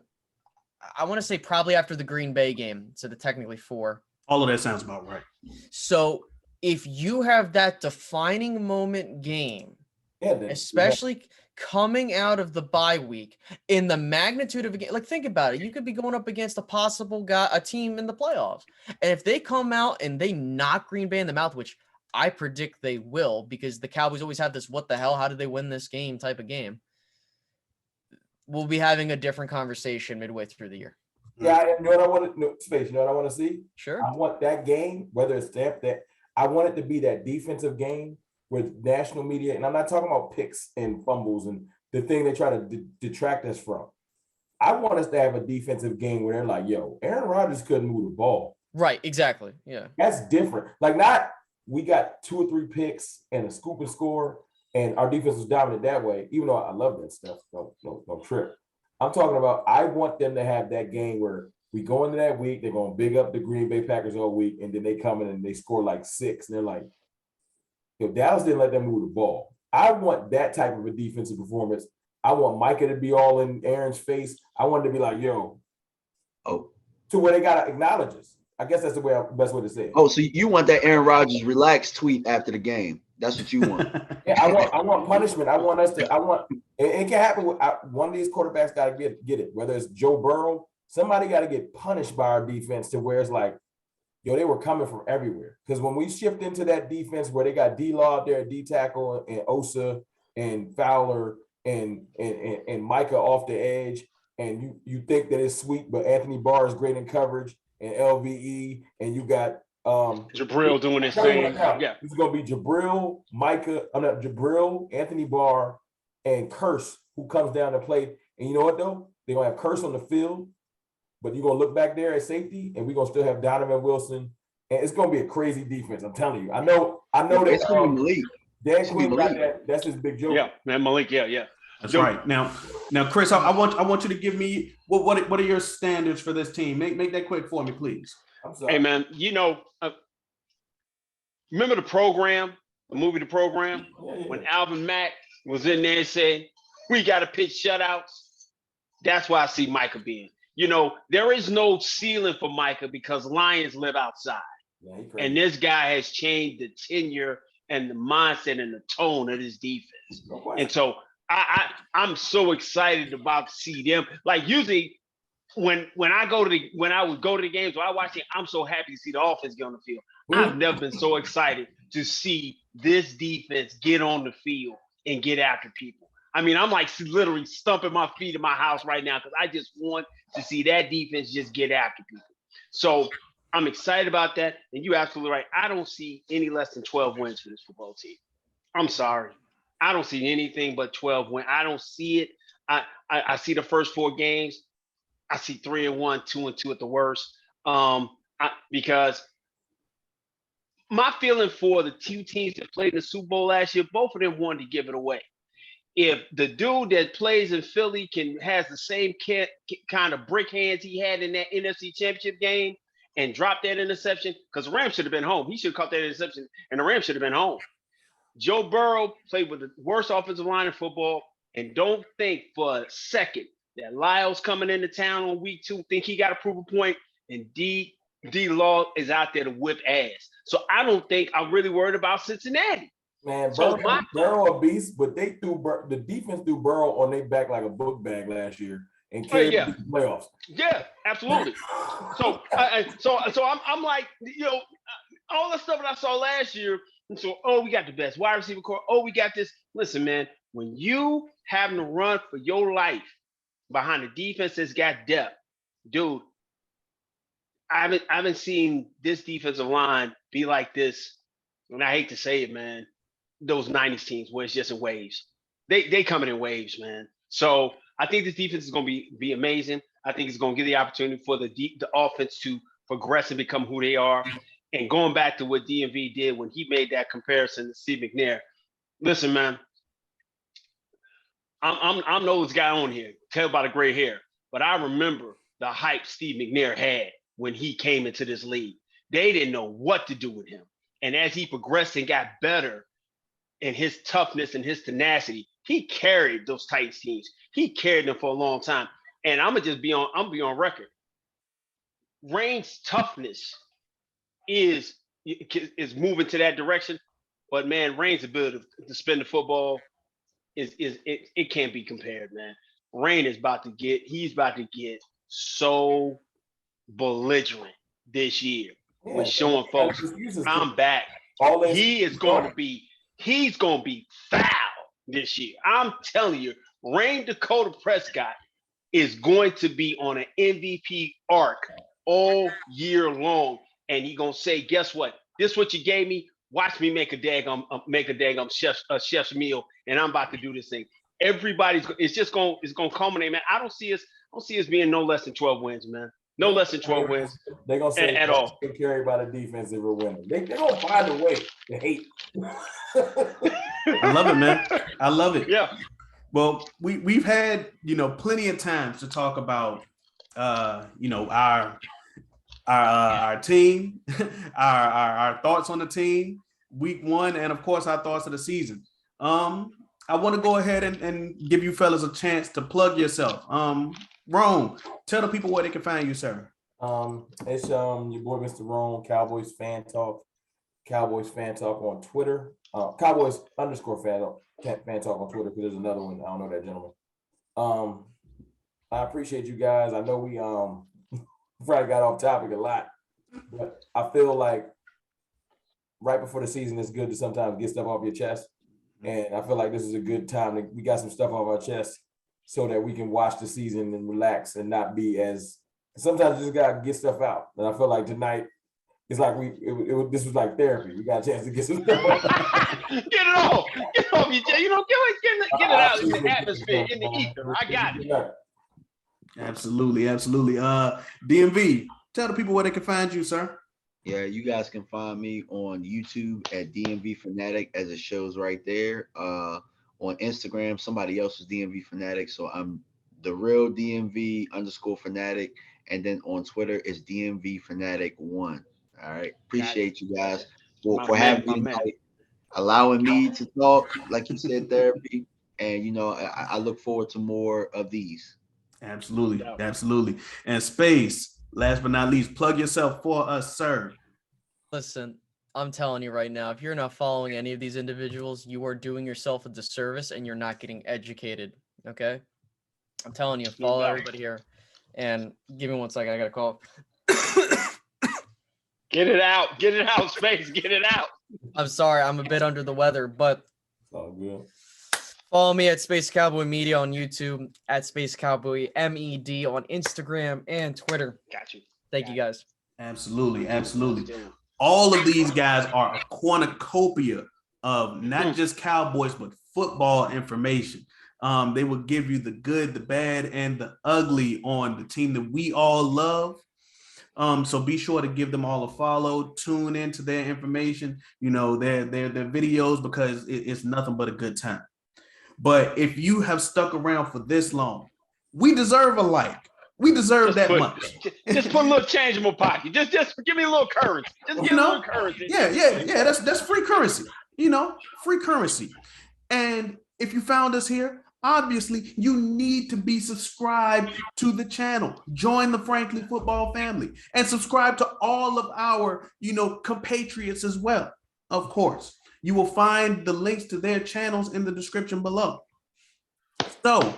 I want to say probably after the Green Bay game. So the technically 4. All of that sounds about right. So if you have that defining moment game, especially coming out of the bye week in the magnitude of a game, like think about it. You could be going up against a team in the playoffs. And if they come out and they knock Green Bay in the mouth, which I predict they will, because the Cowboys always have this, what the hell, how did they win this game type of game, we'll be having a different conversation midway through the year. Yeah, you know what I want to Space, you know what I want to see? Sure. I want that game, whether it's that I want it to be that defensive game with national media, and I'm not talking about picks and fumbles and the thing they try to detract us from. I want us to have a defensive game where they're like, yo, Aaron Rodgers couldn't move the ball. Right, exactly. Yeah. That's different. Like, not we got 2 or 3 picks and a scoop and score, and our defense was dominant that way, even though I love that stuff. No trip. I'm talking about, I want them to have that game where we go into that week, they're going to big up the Green Bay Packers all week, and then they come in and they score like 6, and they're like, yo, Dallas didn't let them move the ball. I want that type of a defensive performance. I want Micah to be all in Aaron's face. I want to be like, yo, Oh, to where they gotta acknowledge us. I guess that's the best way to say it. oh, so you want that Aaron Rodgers relaxed tweet after the game? That's what you want. Yeah, I want punishment. I want us to. It can happen with one of these quarterbacks. Got to get it. Whether it's Joe Burrow, somebody got to get punished by our defense to where it's like, yo, they were coming from everywhere. Because when we shift into that defense where they got D-Law out there, D tackle, and Osa and Fowler and Micah off the edge, and you think that it's sweet, but Anthony Barr is great in coverage, and LVE, and you got Jabril doing his thing. Yeah, it's gonna be Jabril, Jabril, Anthony Barr, and Curse, who comes down to play. And you know what though? They're gonna have Curse on the field, but you're gonna look back there at safety, and we're gonna still have Donovan Wilson, and it's gonna be a crazy defense. I'm telling you. I know that. It's gonna be Malik. Dan Quinn got that. That's his big joke. Yeah, man, Malik. Yeah. That's right. Now, Chris, I want you to give me what are your standards for this team? Make that quick for me, please. I'm sorry. Hey, man, remember the program, the movie The Program, when Alvin Mack was in there and said, we got to pitch shutouts? That's why I see Micah being. There is no ceiling for Micah because Lions live outside. Yeah, and this guy has changed the tenure and the mindset and the tone of his defense. And so I'm so excited about to see them. Like usually when I would go to the games or I watch it, I'm so happy to see the offense get on the field. I've never been so excited to see this defense get on the field and get after people. I mean, I'm like literally stumping my feet in my house right now because I just want to see that defense just get after people. So I'm excited about that. And you're absolutely right. I don't see any less than 12 wins for this football team. I'm sorry. I don't see anything but 12 wins. I don't see it. I see the first 4 games. I see 3-1, 2-2 at the worst. Because my feeling for the 2 teams that played in the Super Bowl last year, both of them wanted to give it away. If the dude that plays in Philly has the same kind of brick hands he had in that NFC Championship game and drop that interception, because the Rams should have been home. He should have caught that interception, and the Rams should have been home. Joe Burrow played with the worst offensive line in football, and don't think for a second that Lyle's coming into town on week 2, think he got to prove a point, and D-Law is out there to whip ass. So I don't think I'm really worried about Cincinnati. Man, Burrow a beast, but the defense threw Burrow on their back like a book bag last year and carried the playoffs. Yeah, absolutely. So I'm like, all the stuff that I saw last year. And so, we got the best wide receiver core. We got this. Listen, man, when you having to run for your life behind a defense that's got depth, dude, I haven't seen this defensive line be like this. And I hate to say it, man. Those 90s teams where it's just in waves. They coming in waves, man. So I think this defense is going to be amazing. I think it's going to give the opportunity for the offense to progress and become who they are. And going back to what DMV did when he made that comparison to Steve McNair. Listen, man, I'm the oldest guy on here. Tell by the gray hair. But I remember the hype Steve McNair had when he came into this league. They didn't know what to do with him. And as he progressed and got better in his toughness and his tenacity, he carried those Titans teams. He carried them for a long time. And I'm gonna be on record. Reigns' toughness is moving to that direction, but man, Reigns' ability to spin the football it can't be compared, man. Reigns is about to get so belligerent this year with showing folks I'm back. He's going to be foul this year. I'm telling you, Rain Dakota Prescott is going to be on an MVP arc all year long. And he's going to say, guess what? This is what you gave me. Watch me make a daggum chef's meal, and I'm about to do this thing. It's going to culminate, man. I don't see us being no less than 12 wins, man. No less than 12 wins. They're going to say at all. Carried by the defense if we're winning. They're going to find a way to hate. I love it, man. I love it. Yeah. Well, we've had, plenty of times to talk about, our team, our thoughts on the team, week 1, and of course our thoughts of the season. I want to go ahead and give you fellas a chance to plug yourself. Rome, tell the people where they can find you, sir. It's your boy Mr. Rome, Cowboys fan talk on Twitter. Cowboys _ fan talk on Twitter, because there's another one. I don't know that gentleman. I appreciate you guys. I know we probably got off topic a lot, but I feel like right before the season, it's good to sometimes get stuff off your chest. And I feel like this is a good time we got some stuff off our chest so that we can watch the season and relax and not be as, sometimes you just gotta get stuff out. And I feel like tonight, it's like this was like therapy. We got a chance to get some stuff off. Get it off. Get it off, you know, get it out in the atmosphere, in the ether. I got it. Absolutely. DMV, tell the people where they can find you, sir. Yeah, you guys can find me on YouTube at DMV Fanatic, as it shows right there. On Instagram, somebody else is DMV Fanatic, so I'm the real DMV _ Fanatic, and then on Twitter is DMV Fanatic 1. All right, appreciate you guys for having me, allowing me to talk, like you said, therapy, and you know, I look forward to more of these. Absolutely. And Space, last but not least, plug yourself for us, sir. Listen, I'm telling you right now, if you're not following any of these individuals, you are doing yourself a disservice and you're not getting educated. Okay? I'm telling you, follow everybody here. And give me 1 second, I got a call. Get it out, Space, get it out. I'm sorry, I'm a bit under the weather, but all good. Follow me at Space Cowboy Media on YouTube, at Space Cowboy MED on Instagram and Twitter. Got you. Thank you guys. Absolutely. All of these guys are a cornucopia of not just Cowboys, but football information. They will give you the good, the bad, and the ugly on the team that we all love. So be sure to give them all a follow, tune into their information, you know, their videos, because it's nothing but a good time. But if you have stuck around for this long, we deserve a like. We deserve that much. Just put a little change in my pocket. Just give me a little currency. Just give me a little currency. Yeah. That's free currency. You know, free currency. And if you found us here, obviously you need to be subscribed to the channel. Join the Frankly Football family and subscribe to all of our, you know, compatriots as well. Of course, you will find the links to their channels in the description below. So,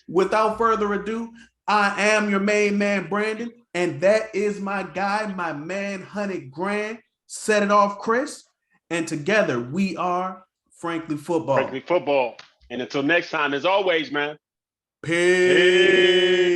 without further ado, I am your main man, Brandon, and that is my guy, my man, 100 grand. Set it off, Chris. And together we are Frankly Football. Frankly Football. And until next time, as always, man. Peace.